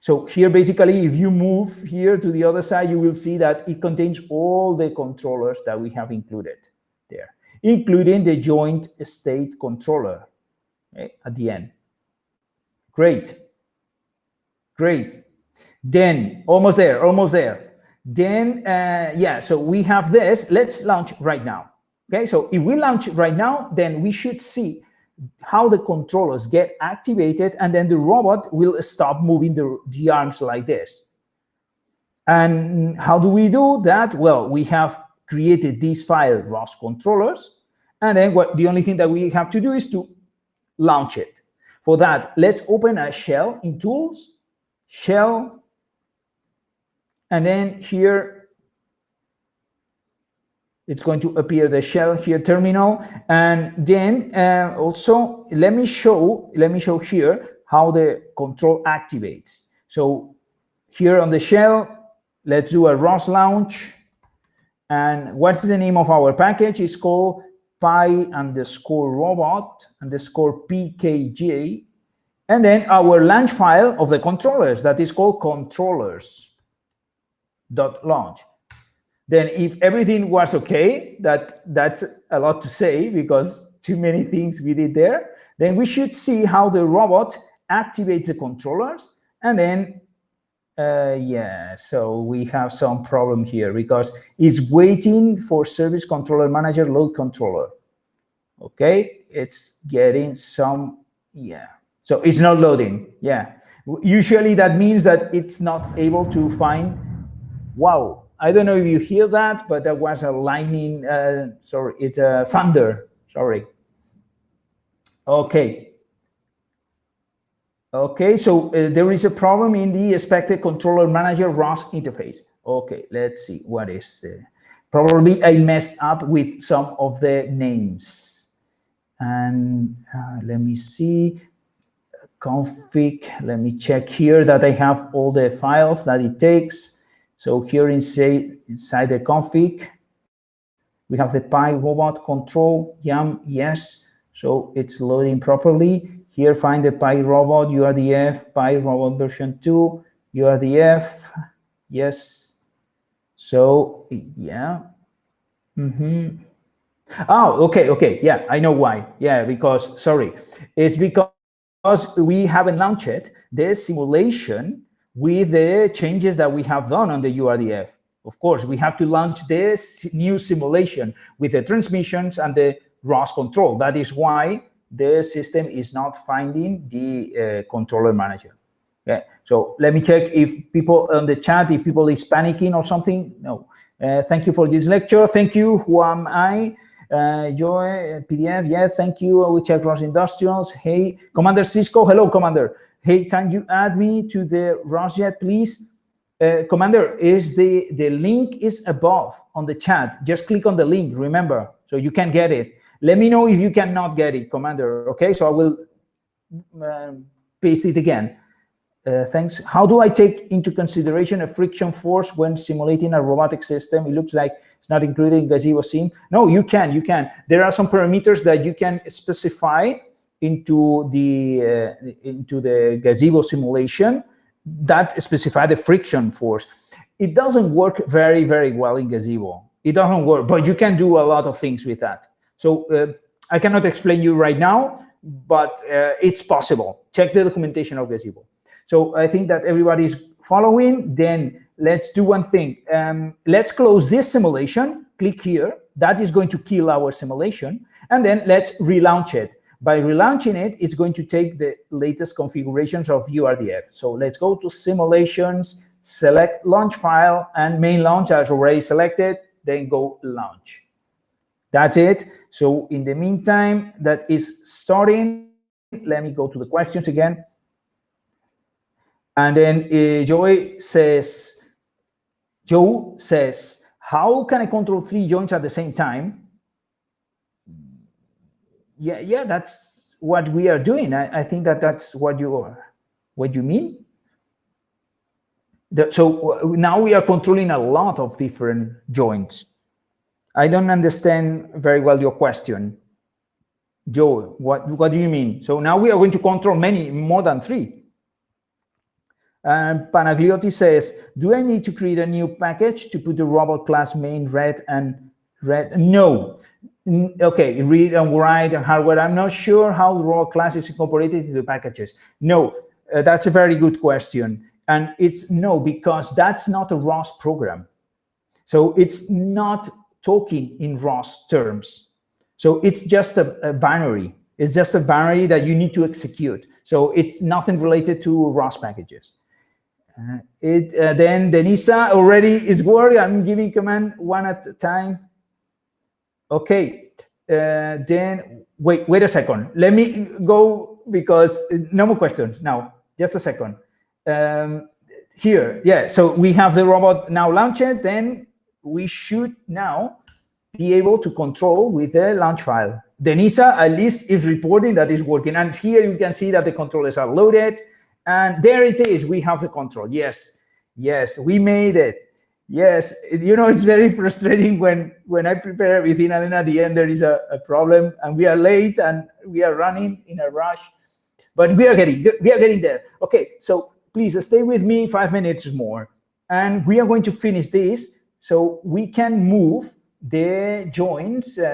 So here, basically, if you move here to the other side, you will see that it contains all the controllers that we have included there, including the joint state controller at the end. Great. Great. Then, almost there. Then, yeah, so we have this. Let's launch right now. Okay, so if we launch right now, then we should see how the controllers get activated, and then the robot will stop moving the arms like this. And how do we do that? Well, we have created this file, ROS controllers, and then the only thing that we have to do is to launch it. For that, let's open a shell in Tools, Shell, and then here it's going to appear the shell here, terminal, and then also let me show here how the control activates. So here on the shell, let's do a ROS launch, and what's the name of our package? It's called pi_robot_pkg, and then our launch file of the controllers that is called controllers.launch. Then if everything was okay, that's a lot to say because too many things we did there, then we should see how the robot activates the controllers. And then, yeah, so we have some problem here because it's waiting for service controller manager load controller. Okay, it's getting some, yeah. So it's not loading, yeah. Usually that means that it's not able to find, wow. I don't know if you hear that, but there was a lightning, sorry, it's a thunder, sorry. Okay. Okay, so there is a problem in the expected controller manager ROS interface. Okay, let's see, what is the, probably I messed up with some of the names. And let me see, config, let me check here that I have all the files that it takes. So here inside the config, we have the Pi robot control YAM, yes. So it's loading properly. Here find the Pi robot, URDF, Pi robot version 2, URDF, yes. So yeah. Oh, okay, yeah, I know why. Yeah, because, sorry, it's because we haven't launched the simulation with the changes that we have done on the URDF. Of course, we have to launch this new simulation with the transmissions and the ROS control. That is why the system is not finding the controller manager. Okay, so let me check if people on the chat, if people is panicking or something. No. Thank you for this lecture. Thank you. Who am I? Joy, PDF, yeah, thank you. We check ROS Industrials. Hey, Commander Cisco. Hello, Commander. Hey, can you add me to the ROSject, please? Commander, is the link is above on the chat. Just click on the link, remember, so you can get it. Let me know if you cannot get it, Commander, okay? So I will paste it again. Thanks. How do I take into consideration a friction force when simulating a robotic system? It looks like it's not included in Gazebo sim. No, you can. There are some parameters that you can specify into the Gazebo simulation that specify the friction force. It doesn't work very, very well in Gazebo. It doesn't work, but you can do a lot of things with that. So I cannot explain you right now, but it's possible. Check the documentation of Gazebo. So I think that everybody is following. Then let's do one thing. Let's close this simulation. Click here. That is going to kill our simulation. And then let's relaunch it. By relaunching it, it's going to take the latest configurations of URDF. So let's go to simulations, select launch file, and main launch as already selected, then go launch. That's it. So in the meantime, that is starting. Let me go to the questions again. And then Joe says, how can I control 3 joints at the same time? Yeah, that's what we are doing. I think that that's what you mean. So now we are controlling a lot of different joints. I don't understand very well your question. Joe, what do you mean? So now we are going to control more than 3. And Panagliotti says, do I need to create a new package to put the robot class main red and red? No. Okay, read and write and hardware. I'm not sure how the robot class is incorporated into the packages. No, that's a very good question. And it's no, because that's not a ROS program. So it's not talking in ROS terms. So it's just a binary. It's just a binary that you need to execute. So it's nothing related to ROS packages. Then Denisa already is worried. I'm giving command one at a time. Okay, then wait a second. Let me go because no more questions now. Just a second. Here, yeah. So we have the robot now launched. Then we should now be able to control with the launch file. Denisa at least is reporting that it's working. And here you can see that the controllers are loaded. And there it is. We have the control. Yes, we made it. Yes, you know, it's very frustrating when I prepare everything and then at the end there is a problem and we are late and we are running in a rush. But we are getting there. Okay, so please stay with me 5 minutes more. And we are going to finish this so we can move the joints. We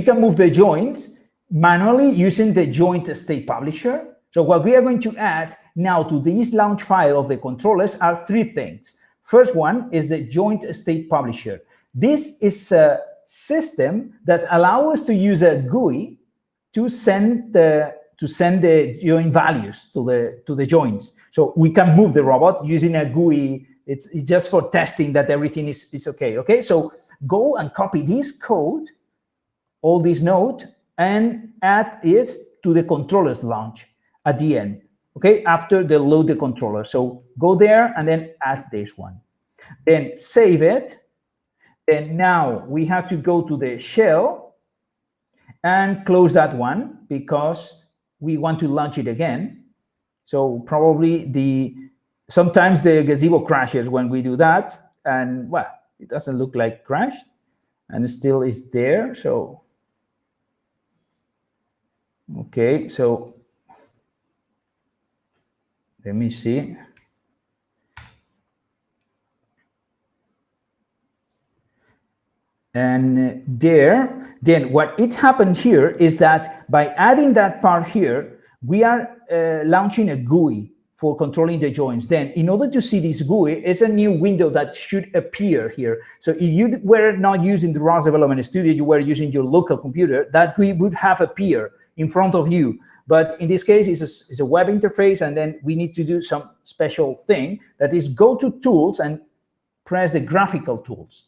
can move the joints manually using the JointerState publisher. So what we are going to add now to this launch file of the controllers are 3 things. First one is the JointerState publisher. This is a system that allows us to use a GUI to send the joint values to the joints. So we can move the robot using a GUI. It's just for testing that everything is okay. Okay, so go and copy this code, all this node, and add it to the controllers launch at the end, okay, after they load the controller. So go there and then add this one. Then save it. And now we have to go to the shell and close that one because we want to launch it again. So probably sometimes the Gazebo crashes when we do that. And well, it doesn't look like crash and it still is there. So, okay, so let me see. And there, then what it happened here is that by adding that part here, we are launching a GUI for controlling the joints. Then in order to see this GUI, it's a new window that should appear here. So if you were not using the ROS Development Studio, you were using your local computer, that GUI would have appeared in front of you. But in this case, it's a web interface, and then we need to do some special thing that is go to tools and press the graphical tools.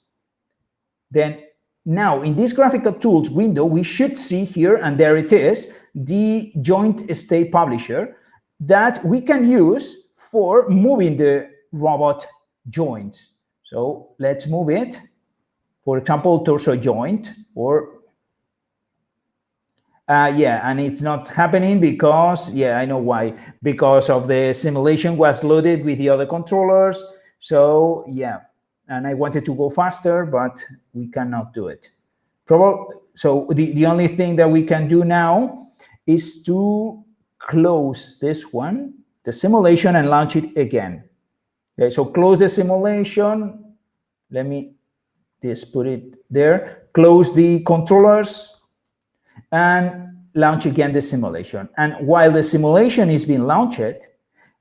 Then now in this graphical tools window, we should see here, and there it is, the JointerState publisher that we can use for moving the robot joints. So let's move it. For example, torso joint or yeah, and it's not happening because, yeah, I know why. Because of the simulation was loaded with the other controllers. So yeah, and I wanted to go faster, but we cannot do it. So the only thing that we can do now is to close this one the simulation and launch it again. Okay, so close the simulation. Let me just put it there. Close the controllers and launch again the simulation. And while the simulation is being launched,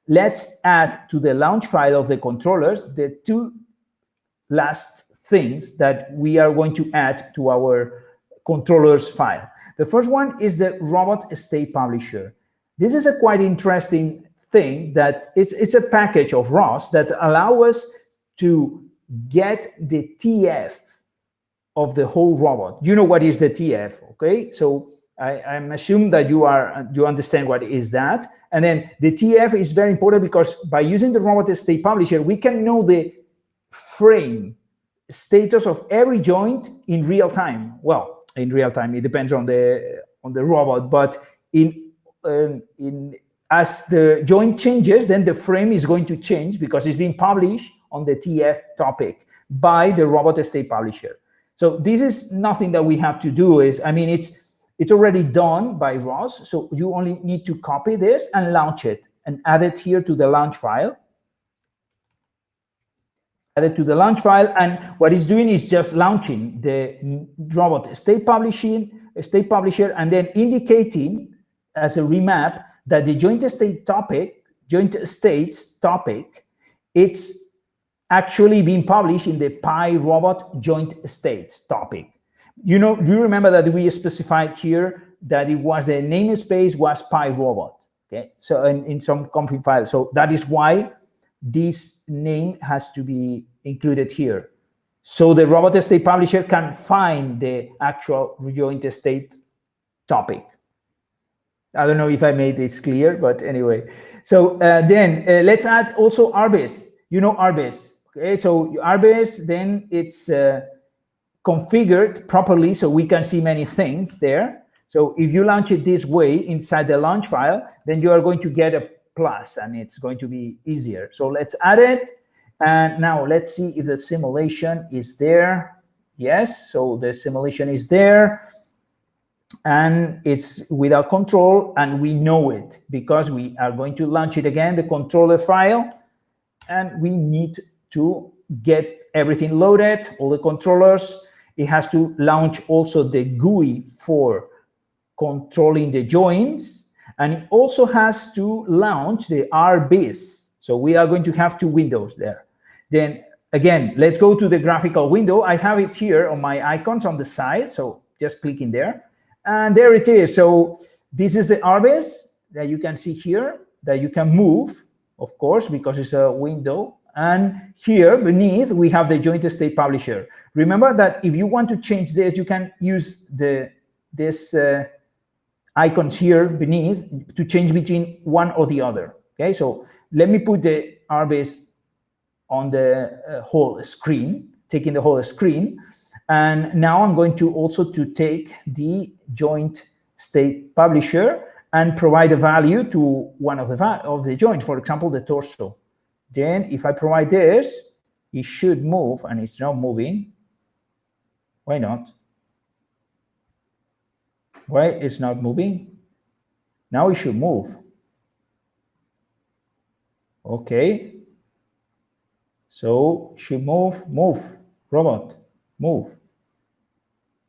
let's add to the launch file of the controllers the two last things that we are going to add to our controllers file. The first one is the robot state publisher. This is a quite interesting thing that it's a package of ROS that allow us to get the TF of the whole robot. You know what is the TF, okay? So I'm assuming that you understand what is that. And then the TF is very important because by using the robot state publisher, we can know the frame status of every joint in real time. Well, in real time, it depends on the robot, but as the joint changes, then the frame is going to change because it's being published on the TF topic by the robot state publisher. So this is nothing that we have to do. It's already done by ROS, so you only need to copy this and launch it and add it here to the launch file. Add it to the launch file, and what it's doing is just launching the robot state publisher, and then indicating as a remap that the joint states topic, it's actually being published in the PyRobot joint states topic. You remember that we specified here that it was the namespace was PyRobot, okay? So in some config file. So that is why this name has to be included here. So the robot state publisher can find the actual joint state topic. I don't know if I made this clear, but anyway. So then let's add also RBase. You know RBase, okay? So RBase, then it's configured properly so we can see many things there. So if you launch it this way inside the launch file, then you are going to get a plus and it's going to be easier. So let's add it. And now let's see if the simulation is there. Yes, so the simulation is there and it's without control, and we know it because we are going to launch it again, the controller file, and we need to get everything loaded, all the controllers. It has to launch also the GUI for controlling the joints, and it also has to launch the RBase. So we are going to have two windows there. Then again, let's go to the graphical window. I have it here on my icons on the side, so just click in there. And there it is. So this is the RBase that you can see here, that you can move, of course, because it's a window. And here beneath, we have the joint state publisher. Remember that if you want to change this, you can use this icons here beneath to change between one or the other. Okay, so let me put the RBase on the whole screen, taking the whole screen. And now I'm going to also take the joint state publisher and provide a value to one of the joints, for example, the torso. Then if I provide this, it should move, and it's not moving. Why not? Why it's not moving? Now it should move. Okay. So should move, robot, move.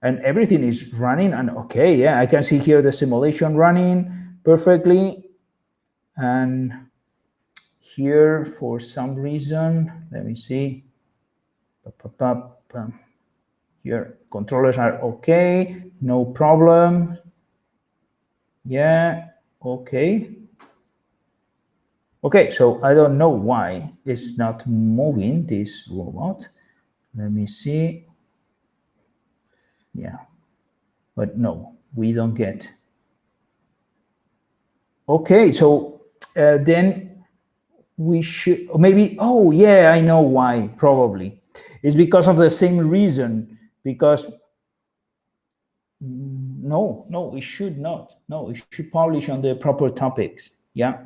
And everything is running, and okay, yeah, I can see here the simulation running perfectly. And here, for some reason, let me see. Here, controllers are okay, no problem. Yeah, okay. Okay, so I don't know why it's not moving, this robot. Let me see. Yeah, but no, we don't get. Okay, so then we should, maybe, oh yeah, I know why, probably. It's because of the same reason, because no, it should not. No, it should publish on the proper topics, yeah.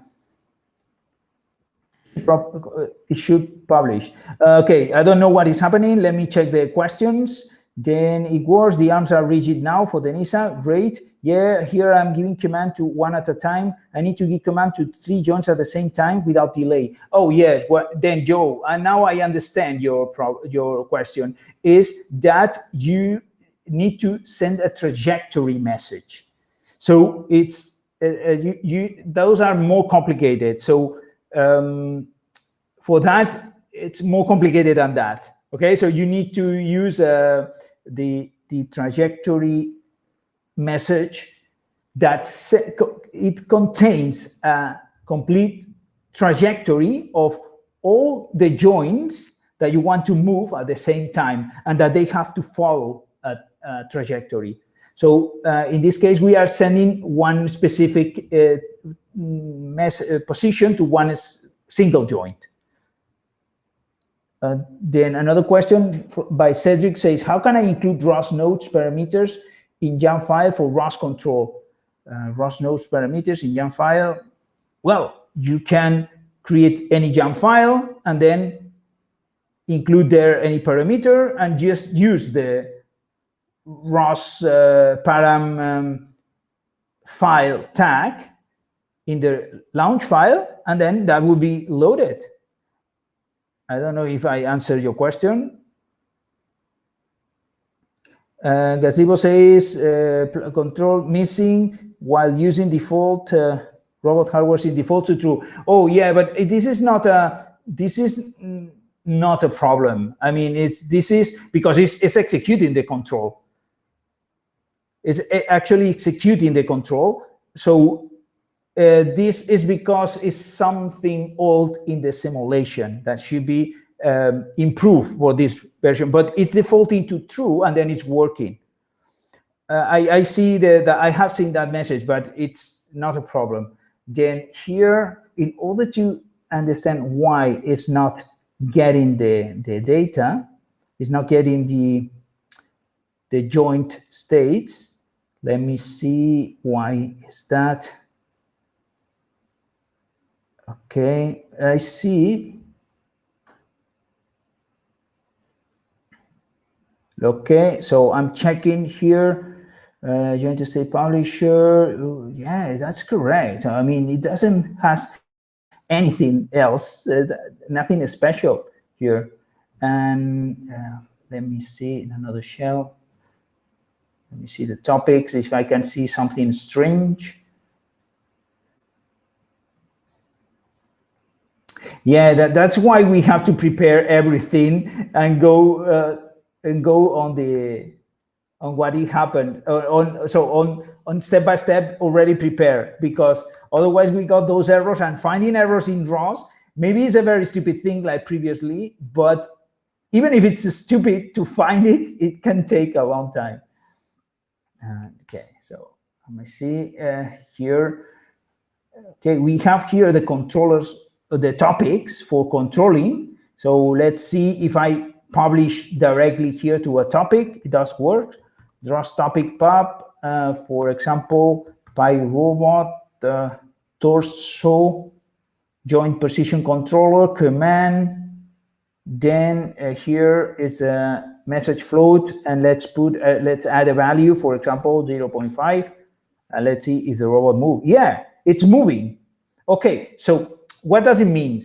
It should publish. Okay, I don't know what is happening. Let me check the questions. Then it works. The arms are rigid now for the NISA. Great. Yeah, here I'm giving command to one at a time. I need to give command to 3 joints at the same time without delay. Oh, yes. Well, then, Joe, and now I understand your question, is that you need to send a trajectory message. So it's those are more complicated. So for that, it's more complicated than that. Okay, so you need to use the trajectory message that it contains a complete trajectory of all the joints that you want to move at the same time, and that they have to follow a trajectory. So in this case, we are sending one specific position to one single joint. Then another question by Cedric says, how can I include ROS nodes parameters in YAM file for ROS control? ROS nodes parameters in YAM file. Well, you can create any YAM file and then include there any parameter and just use the ROS param file tag in the launch file, and then that will be loaded. I don't know if I answered your question. Gazebo says control missing while using default robot hardware in default to true. Oh yeah, but this is not a problem. I mean, this is because it's executing the control. It's actually executing the control. So this is because it's something old in the simulation that should be improved for this version, but it's defaulting to true and then it's working. I see that I have seen that message, but it's not a problem. Then here, in order to understand why it's not getting the data, it's not getting the joint states. Let me see why is that. Okay, I see. Okay, so I'm checking here, JointerState publisher. Yeah, that's correct. So, I mean, it doesn't has anything else, nothing special here. And let me see in another shell. Let me see the topics, if I can see something strange. Yeah, that's why we have to prepare everything and go on what it happened on step by step already prepared, because otherwise we got those errors, and finding errors in ROS maybe is a very stupid thing like previously, but even if it's stupid to find it, it can take a long time. Okay, so let me see here. Okay, we have here the controllers, the topics for controlling. So let's see if I publish directly here to a topic. It does work. ROS topic pub, for example, by robot, torso, joint position controller, command. Then here it's a message float, and let's add a value, for example, 0.5, and let's see if the robot moves. Yeah, it's moving. Okay, so what does it mean?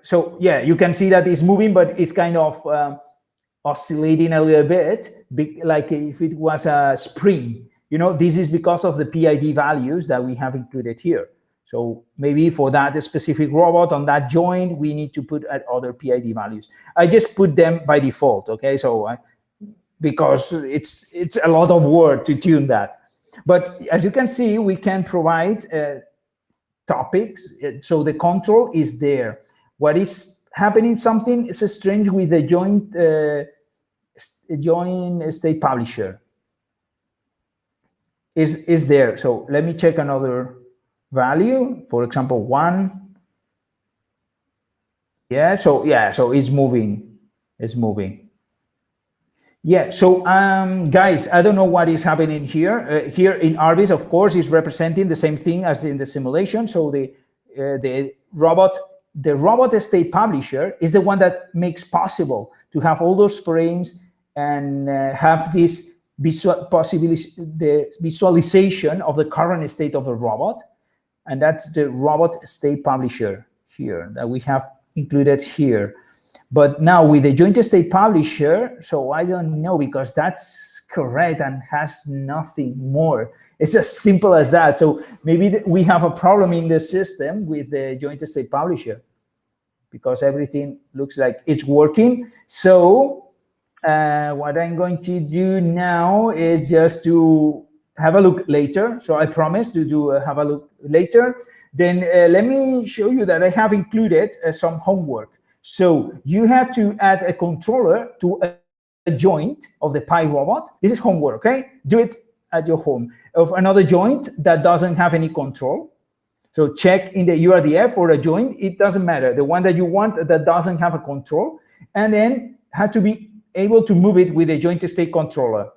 So yeah, you can see that it's moving, but it's kind of oscillating a little bit, like if it was a spring. You know, this is because of the PID values that we have included here. So maybe for that specific robot on that joint, we need to put other PID values. I just put them by default, okay? So because it's a lot of work to tune that. But as you can see, we can provide topics, so the control is there. What is happening? Something is strange with the joint state publisher. Is there? So let me check another value, for example, 1. Yeah, so it's moving. It's moving. Yeah, so guys, I don't know what is happening here. Here in Arbis, of course, is representing the same thing as in the simulation. So the robot state publisher is the one that makes possible to have all those frames and have this the visualization of the current state of the robot. And that's the robot state publisher here that we have included here. But now with the JointerState publisher, so I don't know, because that's correct and has nothing more. It's as simple as that. So maybe we have a problem in the system with the JointerState publisher, because everything looks like it's working. So what I'm going to do now is just to have a look later. So I promise to have a look later. Then let me show you that I have included some homework. So you have to add a controller to a joint of the Pi robot. This is homework, okay? Do it at your home. Of another joint that doesn't have any control. So check in the URDF for a joint. It doesn't matter. The one that you want that doesn't have a control. And then have to be able to move it with a JointerState controller,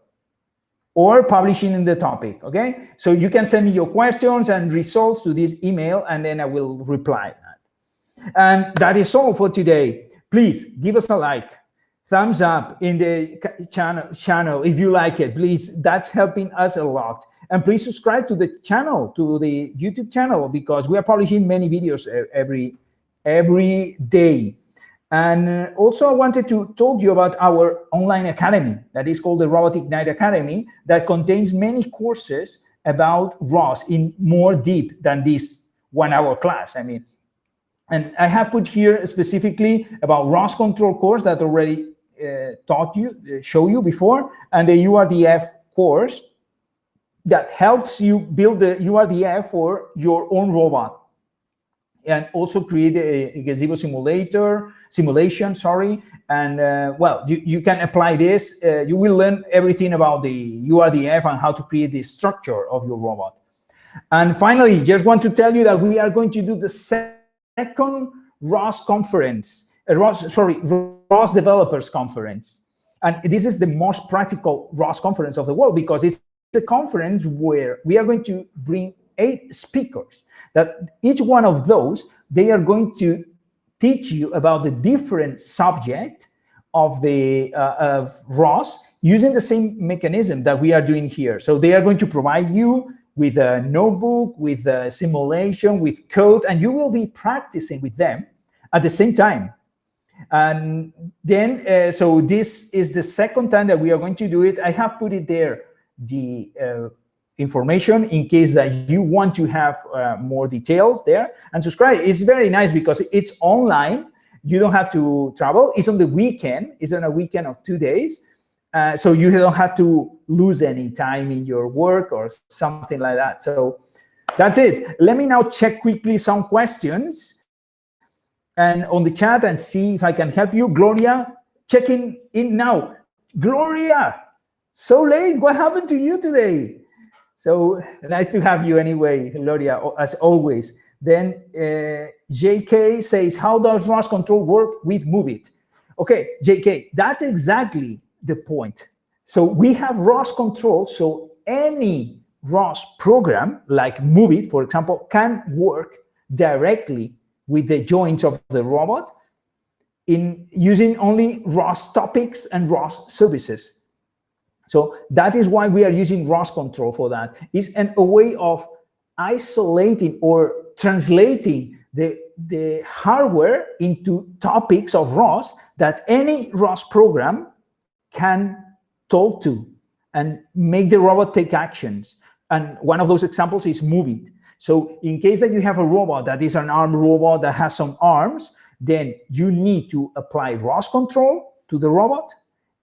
or publishing in the topic, okay? So you can send me your questions and results to this email, and then I will reply that. And that is all for today. Please give us a like, thumbs up in the channel if you like it, please. That's helping us a lot. And please subscribe to the channel, to the YouTube channel, because we are publishing many videos every day. And also I wanted to talk to you about our online academy that is called the Robotic Night Academy, that contains many courses about ROS in more deep than this 1 hour class. I mean, and I have put here specifically about ROS control course that already show you before, and the URDF course that helps you build the URDF for your own robot, and also create a Gazebo simulation, sorry. And well, you can apply this. You will learn everything about the URDF and how to create the structure of your robot. And finally, just want to tell you that we are going to do the second ROS conference, ROS Developers Conference. And this is the most practical ROS conference of the world, because it's a conference where we are going to bring 8 speakers, that each one of those, they are going to teach you about the different subject of the of ROS using the same mechanism that we are doing here. So they are going to provide you with a notebook, with a simulation, with code, and you will be practicing with them at the same time. And then, so this is the second time that we are going to do it. I have put it there, the information, in case that you want to have more details there. And subscribe. It's very nice because it's online. You don't have to travel. It's on the weekend. It's on a weekend of 2 days. So you don't have to lose any time in your work or something like that. So that's it. Let me now check quickly some questions and on the chat and see if I can help you. Gloria, checking in now. Gloria, so late. What happened to you today? So nice to have you anyway, Gloria, as always. Then JK says, how does ROS Control work with MoveIt? Okay, JK, that's exactly the point. So we have ROS Control, so any ROS program like MoveIt, for example, can work directly with the joints of the robot in using only ROS topics and ROS services. So that is why we are using ROS Control for that. It's a way of isolating or translating the hardware into topics of ROS that any ROS program can talk to and make the robot take actions. And one of those examples is MoveIt. So in case that you have a robot that is an armed robot that has some arms, then you need to apply ROS Control to the robot.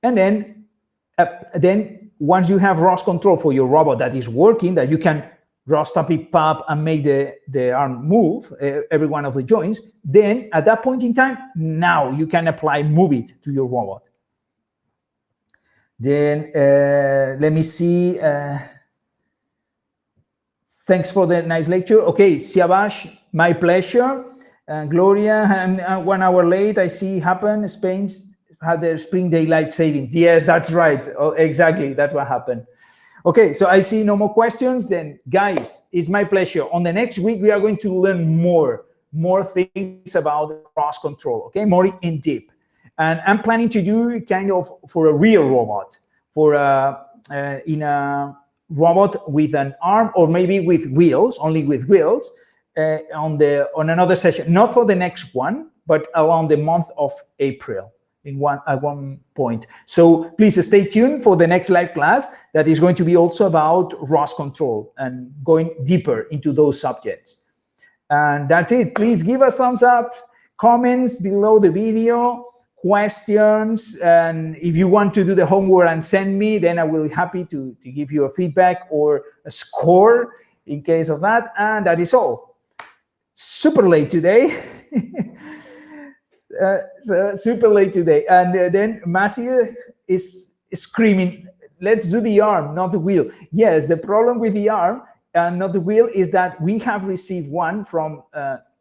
And then once you have ROS Control for your robot that is working, that you can ROS topic pop and make the arm move, every one of the joints, then at that point in time, now you can apply MoveIt to your robot. Then let me see. Thanks for the nice lecture. Okay, Siavash, my pleasure. Gloria, I'm 1 hour late. I see happen. Spain had their spring daylight savings. Yes, that's right. Oh, exactly. That's what happened. Okay, so I see no more questions. Then, guys, it's my pleasure. On the next week, we are going to learn more things about ROS Control. Okay, more in deep. And I'm planning to do kind of for a real robot, for in a robot with an arm, or maybe with wheels, only with wheels, on another session, not for the next one, but around the month of April at one point. So please stay tuned for the next live class that is going to be also about ROS control and going deeper into those subjects. And that's it. Please give us thumbs up, comments below the video, questions, and if you want to do the homework and send me, then I will be happy to give you a feedback or a score in case of that. And that is all. Super late today. Super late today. And then Massieu is screaming, let's do the arm, not the wheel. Yes, the problem with the arm and not the wheel is that we have received one from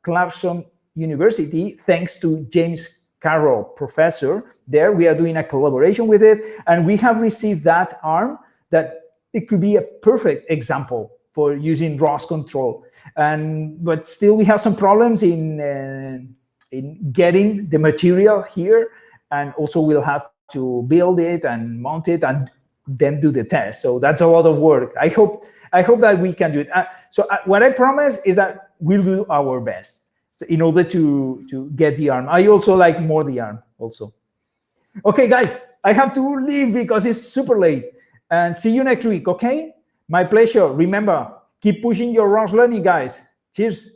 Clarkson University, thanks to James Carroll, professor there. We are doing a collaboration with it, and we have received that arm that it could be a perfect example for using ROS control. But still we have some problems in getting the material here, and also we'll have to build it and mount it and then do the test. So that's a lot of work. I hope that we can do it. So what I promise is that we'll do our best in order to get the arm. I also like more the arm also. Okay, guys, I have to leave because it's super late. And see you next week, okay? My pleasure. Remember, keep pushing your ROS learning, guys. Cheers.